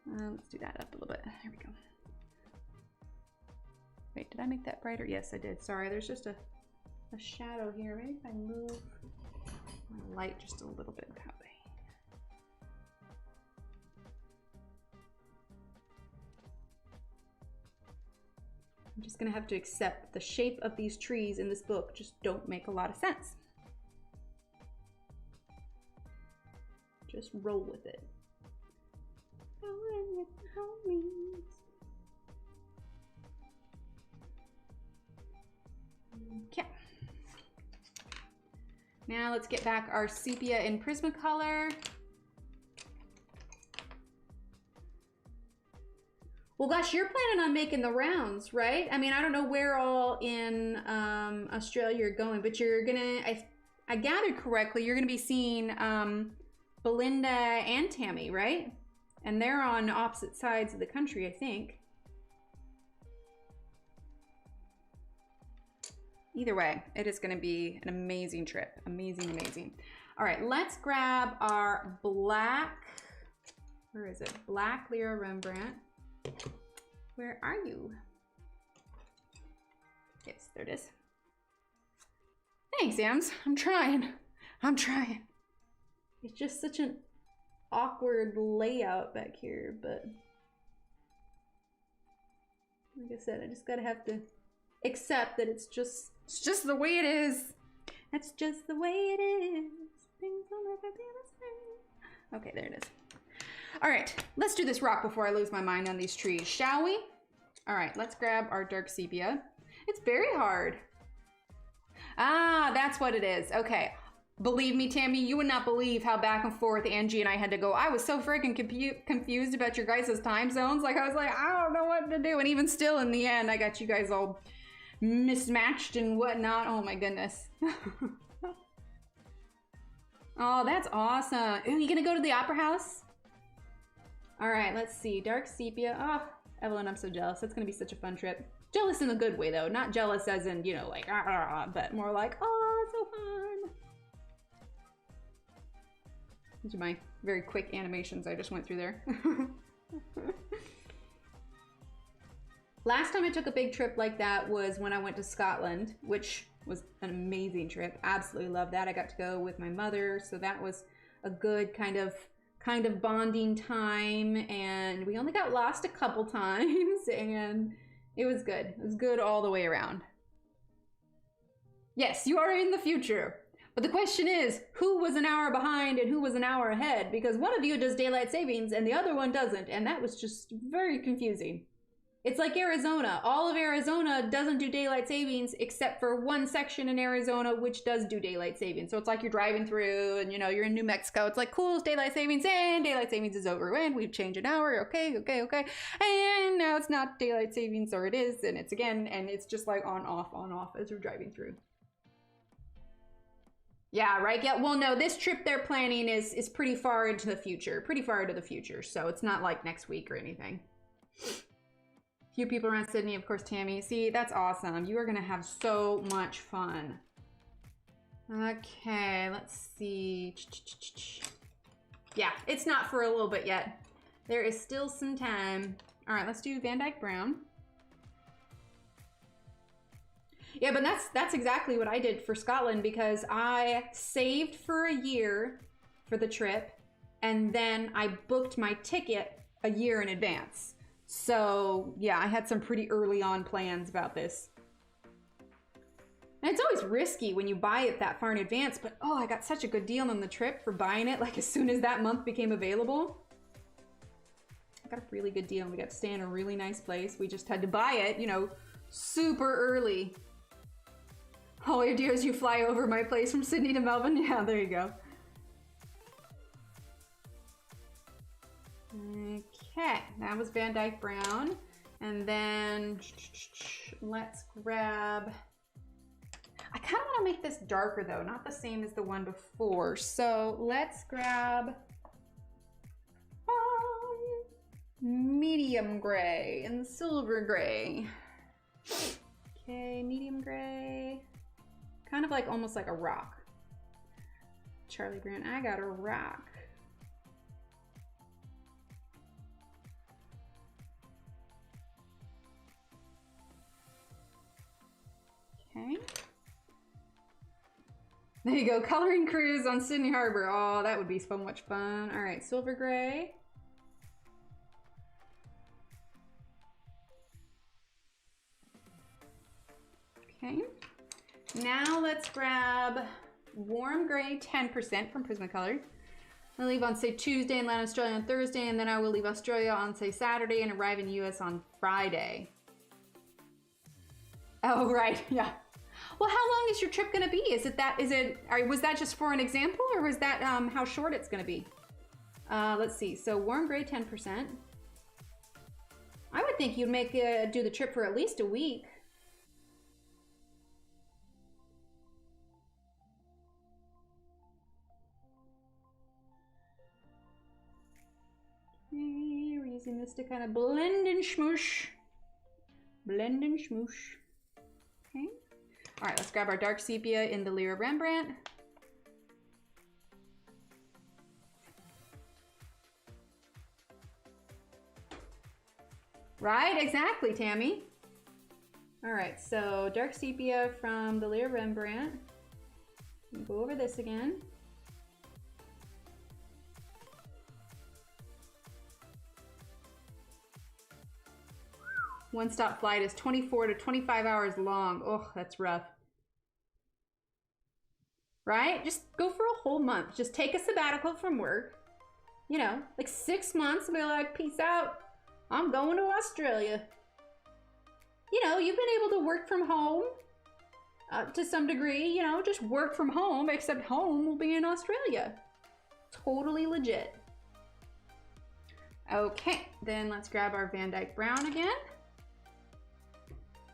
Let's do that up a little bit. There we go. Wait, did I make that brighter? Yes, I did. Sorry, there's just a shadow here. Maybe if I move my light just a little bit that way. I'm just gonna have to accept the shape of these trees in this book just don't make a lot of sense. Just roll with it. Rolling with the homies. Okay. Now let's get back our sepia in Prismacolor. Well, gosh, you're planning on making the rounds, right? I mean, I don't know where all in Australia you're going, but you're gonna, I gathered correctly, you're gonna be seeing Belinda and Tammy, right? And they're on opposite sides of the country, I think. Either way, it is gonna be an amazing trip. Amazing, amazing. All right, let's grab our black, where is it? Black Lyra Rembrandt. Where are you? Yes, there it is. Thanks, Ams. I'm trying. It's just such an awkward layout back here, but like I said, I just gotta have to accept that it's just the way it is. That's just the way it is. Things will never be the same. Okay, there it is. All right, let's do this rock before I lose my mind on these trees, shall we? All right, let's grab our dark sepia. It's very hard. Ah, that's what it is. Okay. Believe me, Tammy, you would not believe how back and forth Angie and I had to go. I was so freaking confused about your guys' time zones. Like, I was like, I don't know what to do. And even still, in the end, I got you guys all mismatched and whatnot. Oh, my goodness. Oh, that's awesome. Ooh, you gonna go to the Opera House? All right, let's see. Dark sepia. Oh, Evelyn, I'm so jealous. That's gonna be such a fun trip. Jealous in a good way, though. Not jealous as in, you know, like, but more like, oh, it's so fun. These are my very quick animations I just went through there. Last time I took a big trip like that was when I went to Scotland, which was an amazing trip. Absolutely loved that. I got to go with my mother, so that was a good kind of bonding time, and we only got lost a couple times, and it was good. It was good all the way around. Yes, you are in the future. But the question is, who was an hour behind and who was an hour ahead? Because one of you does daylight savings and the other one doesn't, and that was just very confusing. It's like Arizona. All of Arizona doesn't do daylight savings except for one section in Arizona which does do daylight savings. So it's like you're driving through and, you know, you're in New Mexico. It's like, cool, it's daylight savings, and daylight savings is over, and we've changed an hour. Okay. And now it's not daylight savings, or it is, and it's again, and it's just like on, off as you're driving through. Yeah, right? Yeah, well, no, this trip they're planning is pretty far into the future. So it's not like next week or anything. Few people around Sydney, of course, Tammy. See, that's awesome. You are going to have so much fun. Okay, let's see. Yeah, it's not for a little bit yet. There is still some time. All right, let's do Van Dyke Brown. Yeah, but that's exactly what I did for Scotland, because I saved for a year for the trip, and then I booked my ticket a year in advance. So yeah, I had some pretty early on plans about this. And it's always risky when you buy it that far in advance, but oh, I got such a good deal on the trip for buying it like as soon as that month became available. I got a really good deal, and we got to stay in a really nice place. We just had to buy it, you know, super early. All you do is you fly over my place from Sydney to Melbourne. Yeah, there you go. Okay, that was Van Dyke Brown. And then let's grab, I kind of want to make this darker though, not the same as the one before. So let's grab medium gray and silver gray. Okay, medium gray. Kind of like almost like a rock. Charlie Brown, I got a rock. Okay. There you go, coloring cruise on Sydney Harbor. Oh, that would be so much fun. All right, silver gray. Okay. Now let's grab warm gray 10% from Prismacolor. I'll leave on, say, Tuesday and land Australia on Thursday, and then I will leave Australia on, say, Saturday and arrive in the US on Friday. Oh, right, yeah. Well, how long is your trip gonna be? Was that just for an example, or was that how short it's gonna be? Let's see, so warm gray 10%. I would think you'd do the trip for at least a week. Okay, we're using this to kind of blend and smoosh. Blend and smoosh. Okay. All right, let's grab our dark sepia in the Lyra Rembrandt. Right, exactly, Tammy. All right, so dark sepia from the Lear Rembrandt. We'll go over this again. One-stop flight is 24 to 25 hours long. Oh, that's rough. Right? Just go for a whole month. Just take a sabbatical from work. You know, like 6 months and be like, peace out. I'm going to Australia. You know, you've been able to work from home to some degree, you know, just work from home, except home will be in Australia. Totally legit. Okay, then let's grab our Van Dyke Brown again.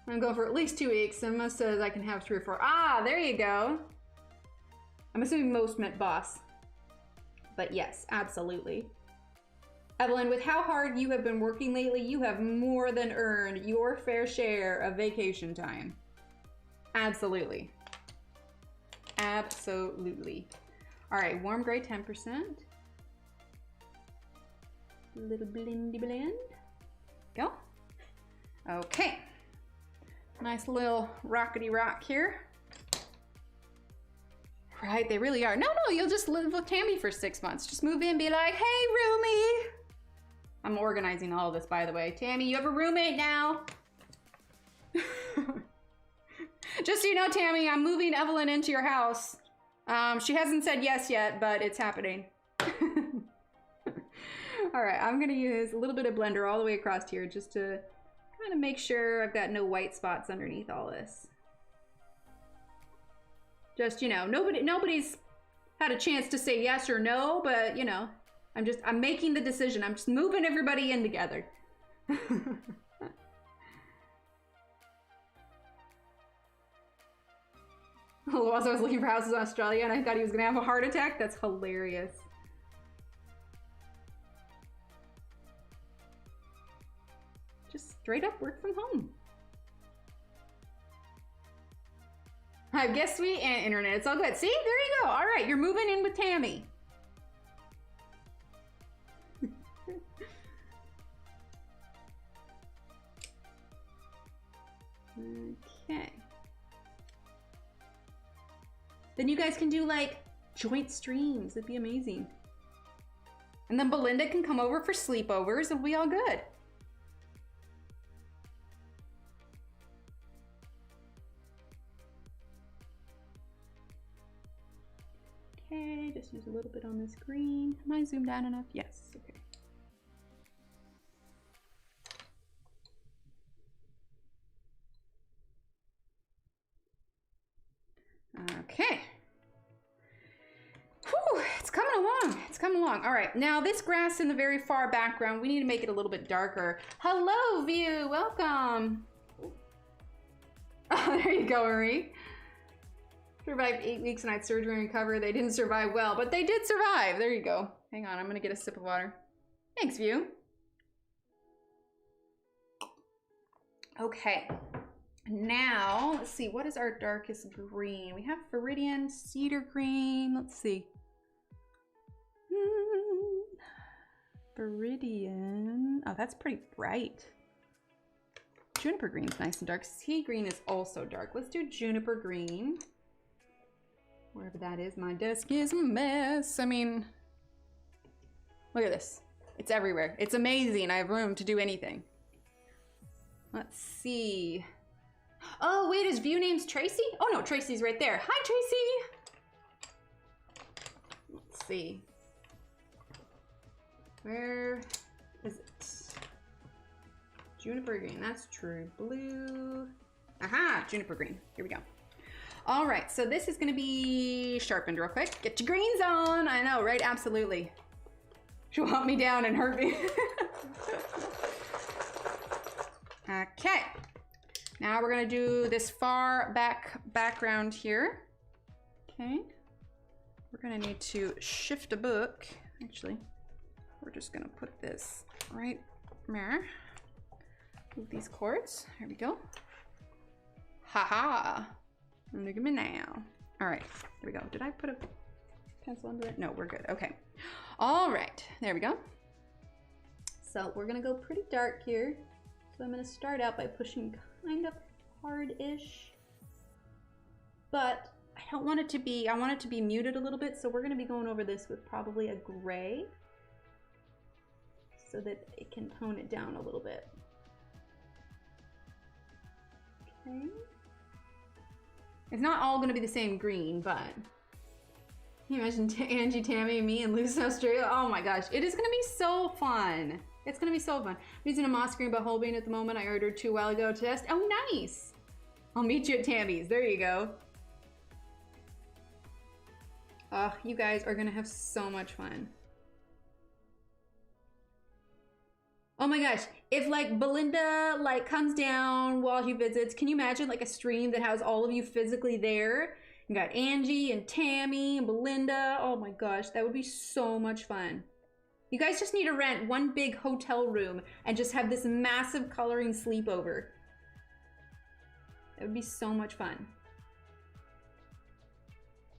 I'm gonna go for at least 2 weeks, and most says I can have 3 or 4. Ah, there you go. I'm assuming most meant boss. But yes, absolutely. Evelyn, with how hard you have been working lately, you have more than earned your fair share of vacation time. Absolutely. Absolutely. All right, warm gray 10%. Little blendy blend. Go. Okay. Nice little rockety rock here. Right, they really are. No, you'll just live with Tammy for 6 months. Just move in, be like, hey, roomie. I'm organizing all of this, by the way. Tammy, you have a roommate now. Just so you know, Tammy, I'm moving Evelyn into your house. She hasn't said yes yet, but it's happening. All right, I'm gonna use a little bit of blender all the way across here just to kind of make sure I've got no white spots underneath all this. Just, you know, nobody's had a chance to say yes or no, but you know, I'm making the decision. I'm just moving everybody in together. Also, I was looking for houses in Australia and I thought he was gonna have a heart attack. That's hilarious. Just straight up work from home. I have guest suite and internet. It's all good. See, there you go. All right, you're moving in with Tammy. Okay. Then you guys can do like joint streams. It'd be amazing. And then Belinda can come over for sleepovers and we'll be all good. Okay, just use a little bit on this green. Am I zoomed down enough? Yes, okay. Okay. Whew, it's coming along. It's coming along. All right, now this grass in the very far background, we need to make it a little bit darker. Hello, View, welcome. Oh, there you go, Marie. Survived 8 weeks and I had surgery and recovery. They didn't survive well, but they did survive. There you go. Hang on, I'm gonna get a sip of water. Thanks, View. Okay. Now, let's see, what is our darkest green? We have Viridian, Cedar Green, let's see. Viridian, oh, that's pretty bright. Juniper Green's nice and dark. Sea Green is also dark. Let's do Juniper Green. Wherever that is, my desk is a mess. I mean, look at this. It's everywhere. It's amazing. I have room to do anything. Let's see. Oh, wait, his view name's Tracy? Oh no, Tracy's right there. Hi, Tracy. Let's see. Where is it? Juniper Green, that's true. Blue. Aha, Juniper Green. Here we go. All right, so this is gonna be sharpened real quick. Get your greens on. I know, right? Absolutely. She'll hunt me down and hurt me. Okay. Now we're gonna do this far background here. Okay. We're gonna need to shift a book. Actually, we're just gonna put this right there. Move these cords. Here we go. Haha. Look at me now. All right, here we go. Did I put a pencil under it? No, we're good. Okay. All right, there we go. So we're gonna go pretty dark here. So I'm gonna start out by pushing kind of hard-ish. But I don't want it to be, I want it to be muted a little bit, so we're gonna be going over this with probably a gray so that it can tone it down a little bit. Okay. It's not all gonna be the same green, but can you imagine Angie, Tammy, and me in Lucin, Australia? Oh my gosh, it is gonna be so fun. It's gonna be so fun. I'm using a moss green but whole bean at the moment. I ordered 2 a while ago to test. Oh, nice. I'll meet you at Tammy's. There you go. Oh, you guys are gonna have so much fun. Oh my gosh, if like Belinda like comes down while he visits, can you imagine like a stream that has all of you physically there? You got Angie and Tammy and Belinda. Oh my gosh, that would be so much fun. You guys just need to rent one big hotel room and just have this massive coloring sleepover. That would be so much fun.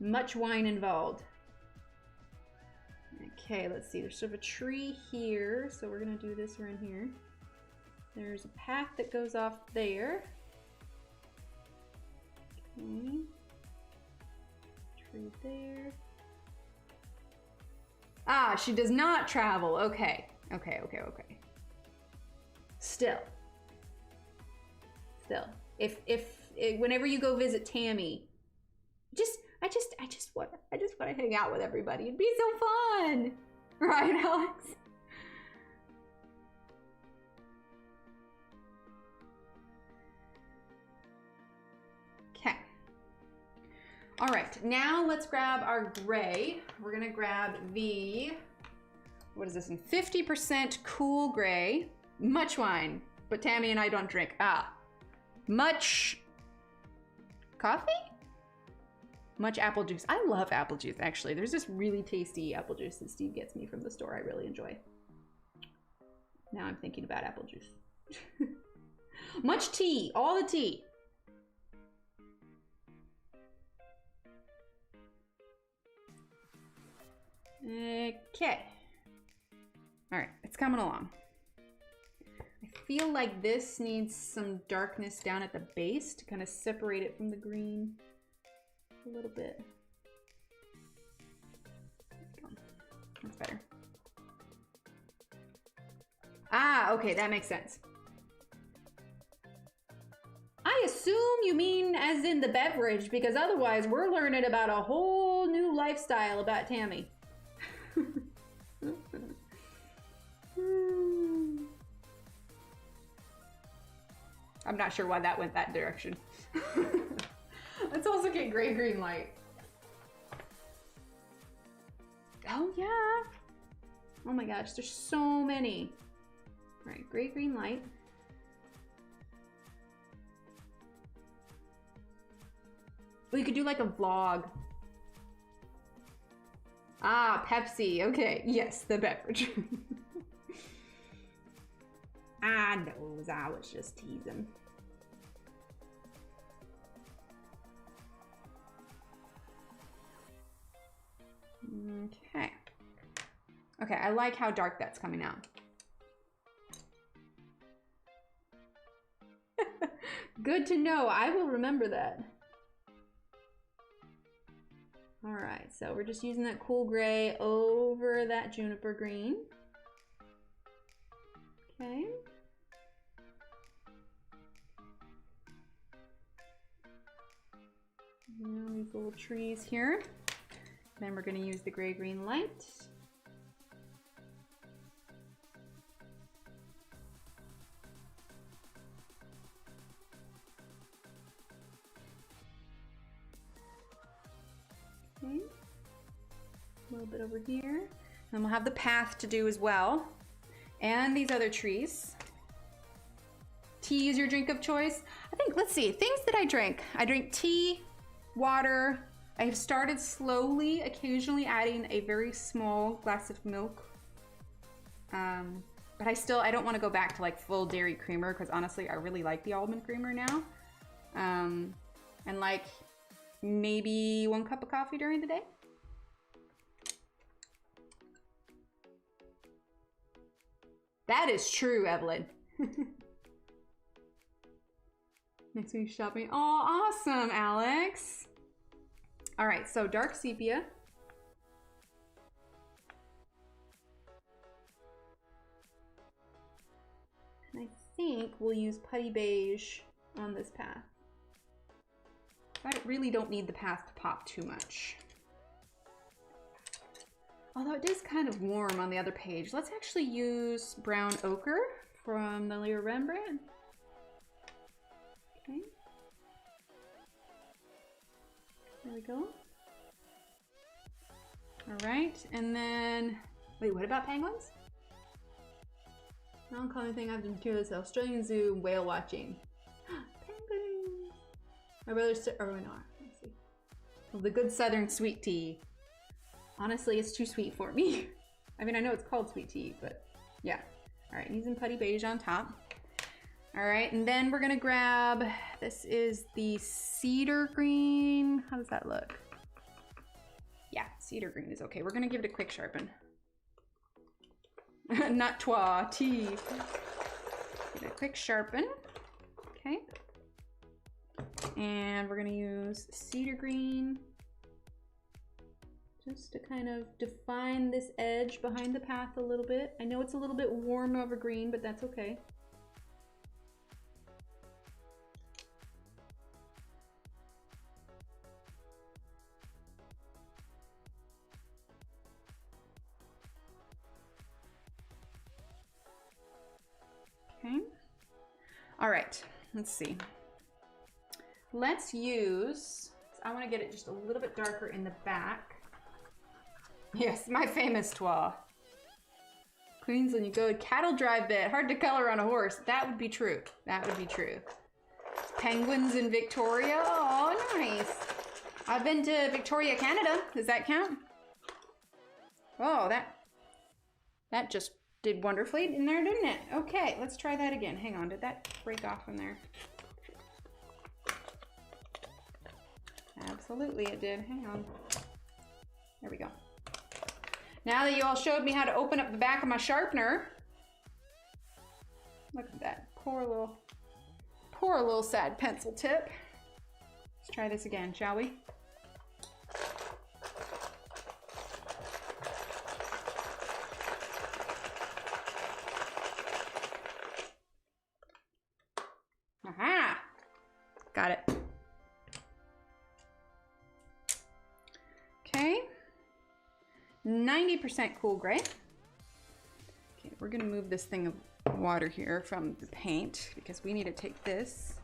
Much wine involved. Okay, let's see. There's sort of a tree here, so we're gonna do this around here. There's a path that goes off there. Okay. Tree there. Ah, she does not travel. Okay. Okay. Still. If whenever you go visit Tammy, I just want to hang out with everybody. It'd be so fun. Right, Alex? Okay. All right, now let's grab our gray. We're gonna grab the, what is this, 50% cool gray. Much wine, but Tammy and I don't drink. Much coffee? Much apple juice. I love apple juice, actually. There's this really tasty apple juice that Steve gets me from the store I really enjoy. Now I'm thinking about apple juice. Much tea, all the tea. Okay. All right, it's coming along. I feel like this needs some darkness down at the base to kind of separate it from the green a little bit. That's better. Okay, that makes sense. I assume you mean as in the beverage, because otherwise we're learning about a whole new lifestyle about Tammy. I'm not sure why that went that direction. Let's also get gray-green light. Oh yeah. Oh my gosh, there's so many. All right, gray-green light. We could do like a vlog. Pepsi. Okay, yes, the beverage. I was just teasing. Okay. Okay, I like how dark that's coming out. Good to know. I will remember that. All right, so we're just using that cool gray over that juniper green. Okay. Now these little trees here. Then we're going to use the gray-green light. Okay. A little bit over here. Then we'll have the path to do as well. And these other trees. Tea is your drink of choice. I think, let's see, things that I drink. I drink tea, water. I have started slowly, occasionally adding a very small glass of milk. But I don't want to go back to like full dairy creamer because honestly, I really like the almond creamer now. And like maybe 1 cup of coffee during the day. That is true, Evelyn. Next week shopping. Oh, awesome, Alex. All right, so dark sepia. And I think we'll use putty beige on this path. I really don't need the path to pop too much. Although it is kind of warm on the other page. Let's actually use brown ochre from the Lear Rembrandt. Okay. There we go. All right, and then, wait, what about penguins? Non-common thing I've been to is Australian Zoo whale watching. Penguins! My brother's, or no, let's see. Well, the good southern sweet tea. Honestly, it's too sweet for me. I mean, I know it's called sweet tea, but yeah. All right, using putty beige on top. All right, and then we're gonna grab, this is the cedar green. How does that look? Yeah, cedar green is okay. We're gonna give it a quick sharpen. Not twa, tea. Give it a quick sharpen, okay. And we're gonna use cedar green just to kind of define this edge behind the path a little bit. I know it's a little bit warm over green, but that's okay. Okay. All right, let's see. Let's use, I want to get it just a little bit darker in the back. Yes, my famous twa. Queensland, you go cattle drive bit, hard to color on a horse. That would be true. That would be true. Penguins in Victoria. Oh, nice. I've been to Victoria, Canada. Does that count? Oh, that just did wonderfully in there, didn't it? Okay, let's try that again. Hang on, did that break off in there? Absolutely it did. Hang on. There we go. Now that you all showed me how to open up the back of my sharpener, look at that poor little sad pencil tip. Let's try this again, shall we? Aha! Got it. Okay. 90% cool gray. Okay, we're gonna move this thing of water here from the paint because we need to take this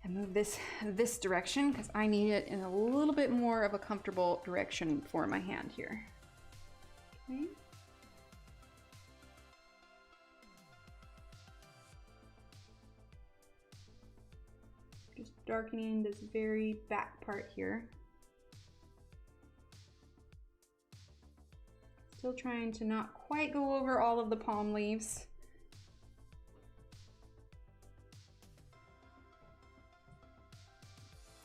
and move this direction because I need it in a little bit more of a comfortable direction for my hand here. Okay. Just darkening this very back part here. Still trying to not quite go over all of the palm leaves.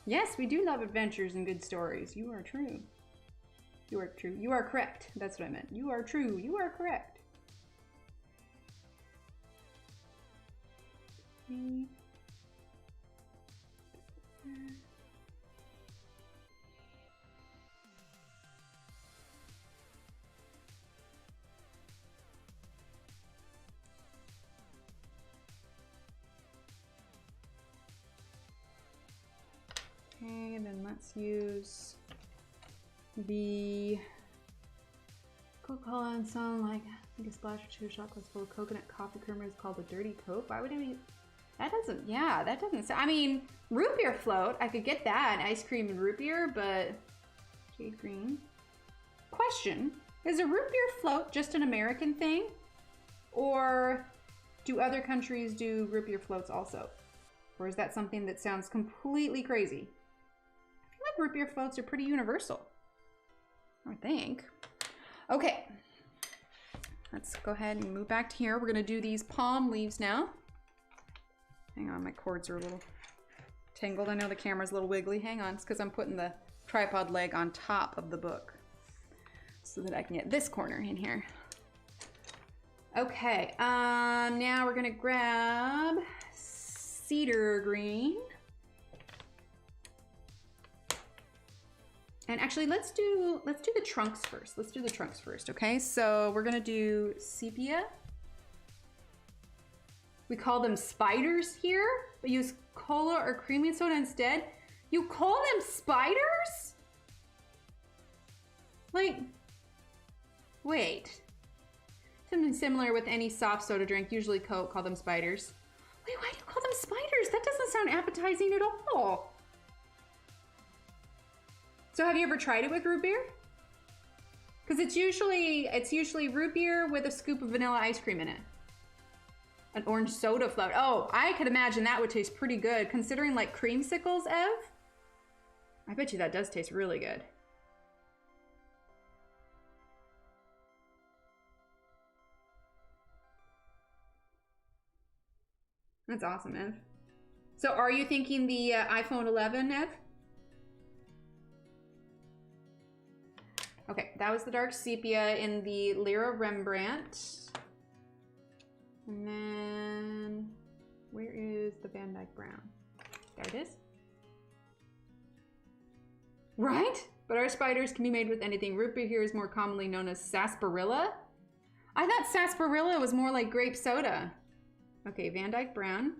Yes, we do love adventures and good stories. You are true. You are true. You are correct. That's what I meant. You are true. You are correct. Okay. Okay, then let's use the Coca-Cola and some, like, I think a splash or two chocolates full of coconut coffee creamer is called a dirty Coke. Why would it be? That doesn't, yeah, that doesn't sound, I mean, root beer float, I could get that, ice cream and root beer, but jade green. Question, is a root beer float just an American thing? Or do other countries do root beer floats also? Or is that something that sounds completely crazy? I feel like root beer floats are pretty universal, I think. Okay, let's go ahead and move back to here. We're gonna do these palm leaves now. Hang on, my cords are a little tangled. I know the camera's a little wiggly. Hang on, it's because I'm putting the tripod leg on top of the book so that I can get this corner in here. Okay, now we're gonna grab cedar green. And actually, let's do the trunks first. Let's do the trunks first, okay? So we're gonna do sepia. We call them spiders here, but use cola or creamy soda instead. You call them spiders? Like, wait. Something similar with any soft soda drink, usually Coke, call them spiders. Wait, why do you call them spiders? That doesn't sound appetizing at all. So have you ever tried it with root beer? Because it's usually root beer with a scoop of vanilla ice cream in it. An orange soda float. Oh, I could imagine that would taste pretty good, considering like creamsicles, Ev. I bet you that does taste really good. That's awesome, Ev. So are you thinking the iPhone 11, Ev? Okay, that was the dark sepia in the Lyra Rembrandt. And then, where is the Van Dyke Brown? There it is. Right? But our spiders can be made with anything. Root beer here is more commonly known as sarsaparilla. I thought sarsaparilla was more like grape soda. Okay, Van Dyke Brown.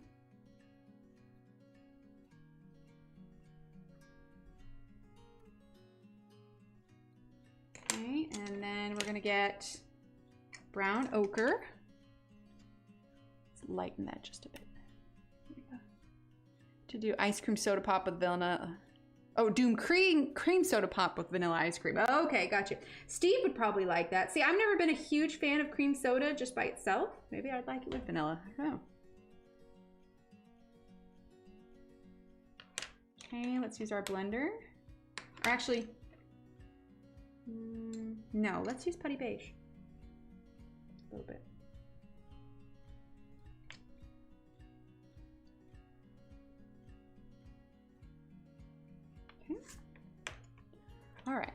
Okay, and then we're gonna get brown ochre. Let's lighten that just a bit. There we go. To do ice cream soda pop with vanilla. Oh, Doom cream soda pop with vanilla ice cream. Okay, gotcha. Steve would probably like that. See, I've never been a huge fan of cream soda just by itself. Maybe I'd like it with vanilla. I don't know. Okay, let's use our blender. Or actually, no, let's use putty beige. A little bit. Okay. All right.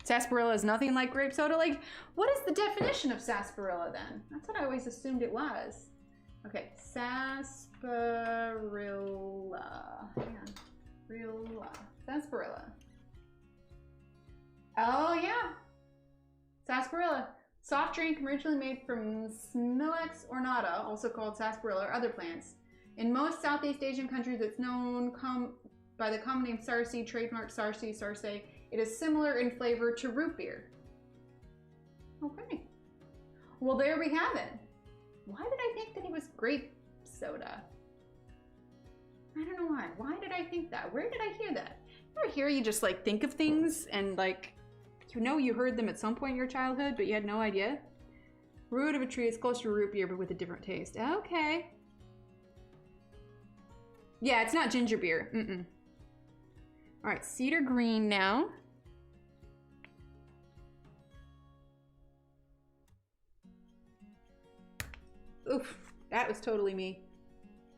Sarsaparilla is nothing like grape soda. Like, what is the definition of sarsaparilla then? That's what I always assumed it was. Okay, sarsaparilla. Hang on. Sarsaparilla. Oh yeah, sarsaparilla. Soft drink originally made from Smilax ornata, also called sarsaparilla, or other plants. In most Southeast Asian countries, it's known by the common name sarsi, trademark sarsi, sarse. It is similar in flavor to root beer. Okay. Well, there we have it. Why did I think that it was grape soda? I don't know why. Why did I think that? Where did I hear that? You ever hear you just like think of things and like, you know you heard them at some point in your childhood, but you had no idea? Root of a tree is close to root beer, but with a different taste. Okay. Yeah, it's not ginger beer. All right, cedar green now. Oof, that was totally me.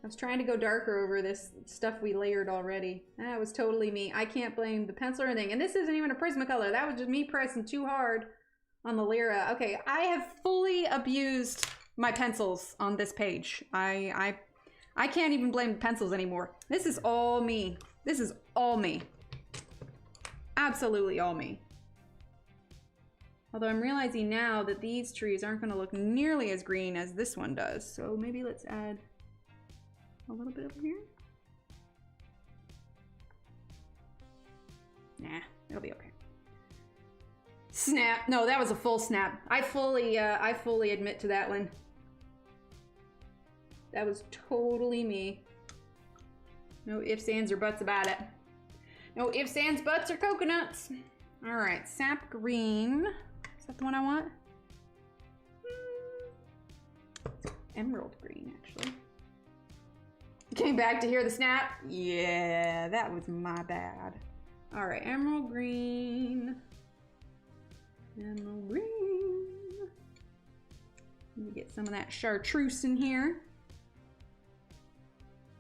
I was trying to go darker over this stuff we layered already. That was totally me. I can't blame the pencil or anything. And this isn't even a Prismacolor. That was just me pressing too hard on the Lyra. Okay, I have fully abused my pencils on this page. I can't even blame the pencils anymore. This is all me. This is all me. Absolutely all me. Although I'm realizing now that these trees aren't going to look nearly as green as this one does. So maybe let's add a little bit over here. Nah, it'll be okay. Snap. No, that was a full snap. I fully admit to that one. That was totally me. No ifs, ands, or buts about it. No ifs, ands, buts, or coconuts. All right, sap green. Is that the one I want? Emerald green, actually. Came back to hear the snap. Yeah, that was my bad. All right, emerald green. Emerald green. Let me get some of that chartreuse in here.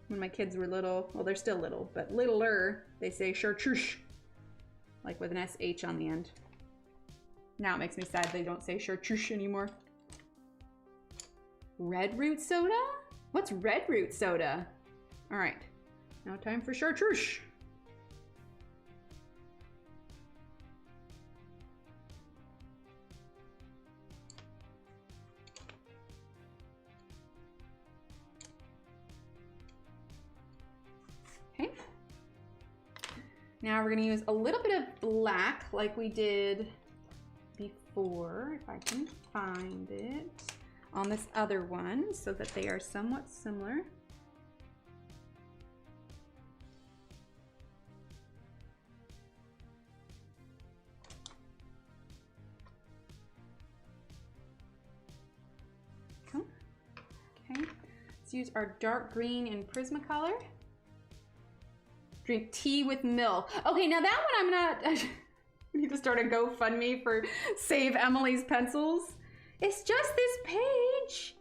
When my kids were little, well, they're still little, but littler, they say chartreuse, like with an SH on the end. Now it makes me sad they don't say chartreuse anymore. Red root soda? What's red root soda? All right, now time for chartreuse. Okay. Now we're gonna use a little bit of black like we did before, if I can find it, on this other one so that they are somewhat similar. Cool. Okay, let's use our dark green in Prismacolor. Drink tea with milk. Okay, now that one I'm not, I need to start a GoFundMe for Save Emily's Pencils. It's just this page.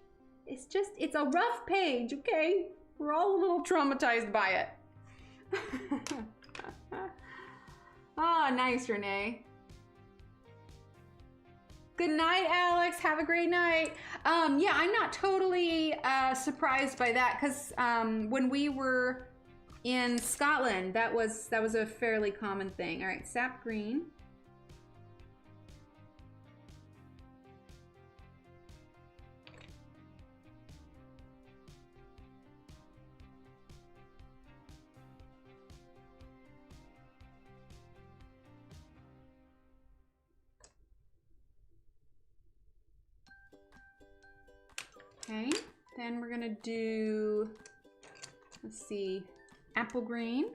It's a rough page, okay? We're all a little traumatized by it. Oh, nice, Renee. Good night, Alex. Have a great night. Yeah, I'm not totally surprised by that because when we were in Scotland, that was a fairly common thing. All right, sap green. Okay, then we're gonna do, let's see, apple green.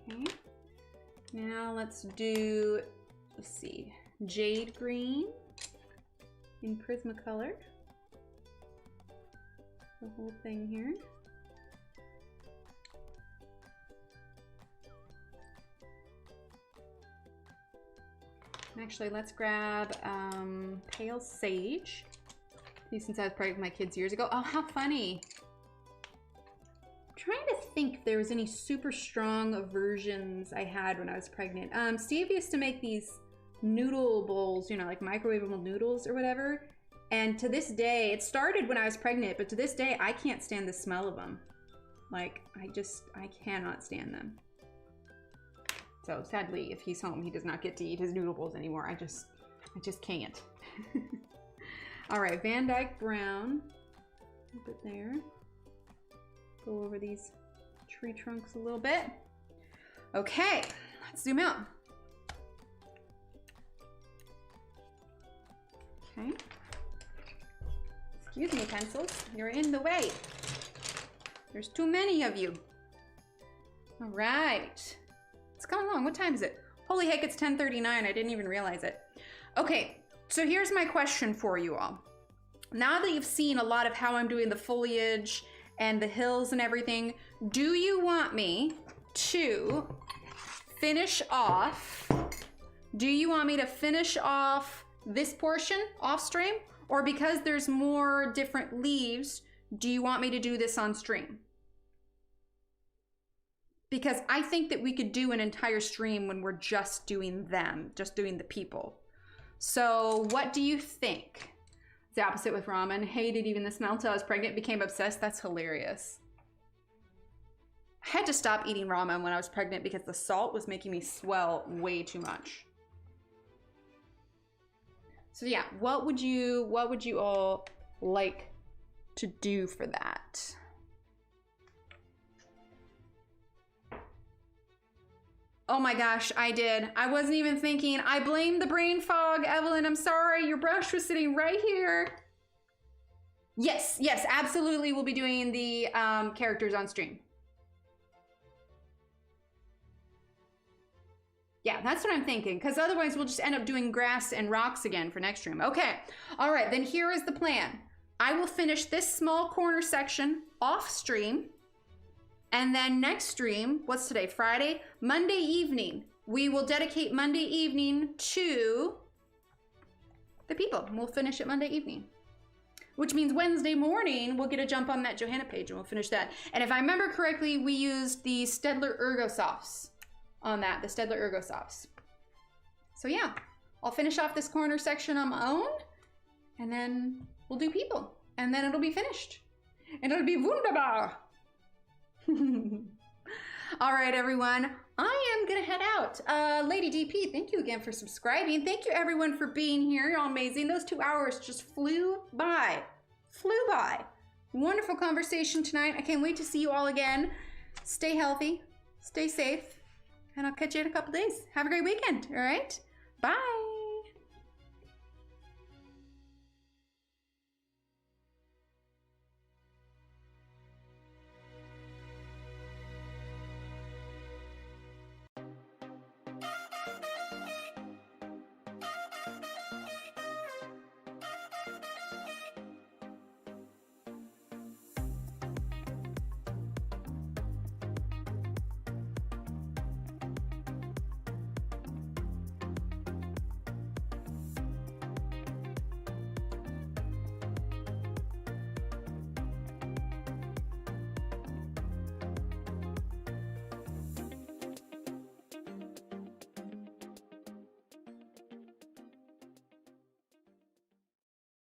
Okay, now let's do, let's see, jade green in Prismacolor. The whole thing here. Actually, let's grab pale sage. Since I was pregnant with my kids years ago. Oh, how funny. I'm trying to think if there was any super strong versions I had when I was pregnant. Steve used to make these noodle bowls, you know, like microwavable noodles or whatever. And to this day, it started when I was pregnant, but to this day, I can't stand the smell of them. Like, I cannot stand them. So sadly, if he's home, he does not get to eat his noodle bowls anymore. I just can't. All right, Van Dyke brown. Put it there. Go over these tree trunks a little bit. Okay, let's zoom out. Okay. Excuse me, pencils. You're in the way. There's too many of you. All right. It's coming along. What time is it? Holy heck, it's 10:39. I didn't even realize it. Okay, so here's my question for you all. Now that you've seen a lot of how I'm doing the foliage and the hills and everything, do you want me to finish off? Do you want me to finish off this portion off stream? Or because there's more different leaves, do you want me to do this on stream? Because I think that we could do an entire stream when we're just doing them, just doing the people. So what do you think? It's the opposite with ramen. Hated even the smell till I was pregnant, became obsessed. That's hilarious. I had to stop eating ramen when I was pregnant because the salt was making me swell way too much. So yeah, what would you all like to do for that? Oh my gosh, I did. I wasn't even thinking. I blame the brain fog, Evelyn. I'm sorry, your brush was sitting right here. Yes, yes, absolutely. We'll be doing the characters on stream. Yeah, that's what I'm thinking, because otherwise we'll just end up doing grass and rocks again for next stream. Okay, all right, then here is the plan. I will finish this small corner section off stream, and then next stream, what's today, Friday? Monday evening, we will dedicate Monday evening to the people. We'll finish it Monday evening. which means Wednesday morning we'll get a jump on that Johanna page and we'll finish that. And if I remember correctly, we used the Stedler Ergo Softs on that, the Stedler Ergo Softs. So yeah, I'll finish off this corner section on my own, and then we'll do people, and then it'll be finished. And it'll be wunderbar. All right, everyone, I am gonna head out. Lady DP, thank you again for subscribing. Thank you everyone for being here. You're all amazing. Those 2 hours just flew by. Flew by. Wonderful conversation tonight. I can't wait to see you all again. Stay healthy, stay safe, and I'll catch you in a couple days. Have a great weekend, all right? Bye.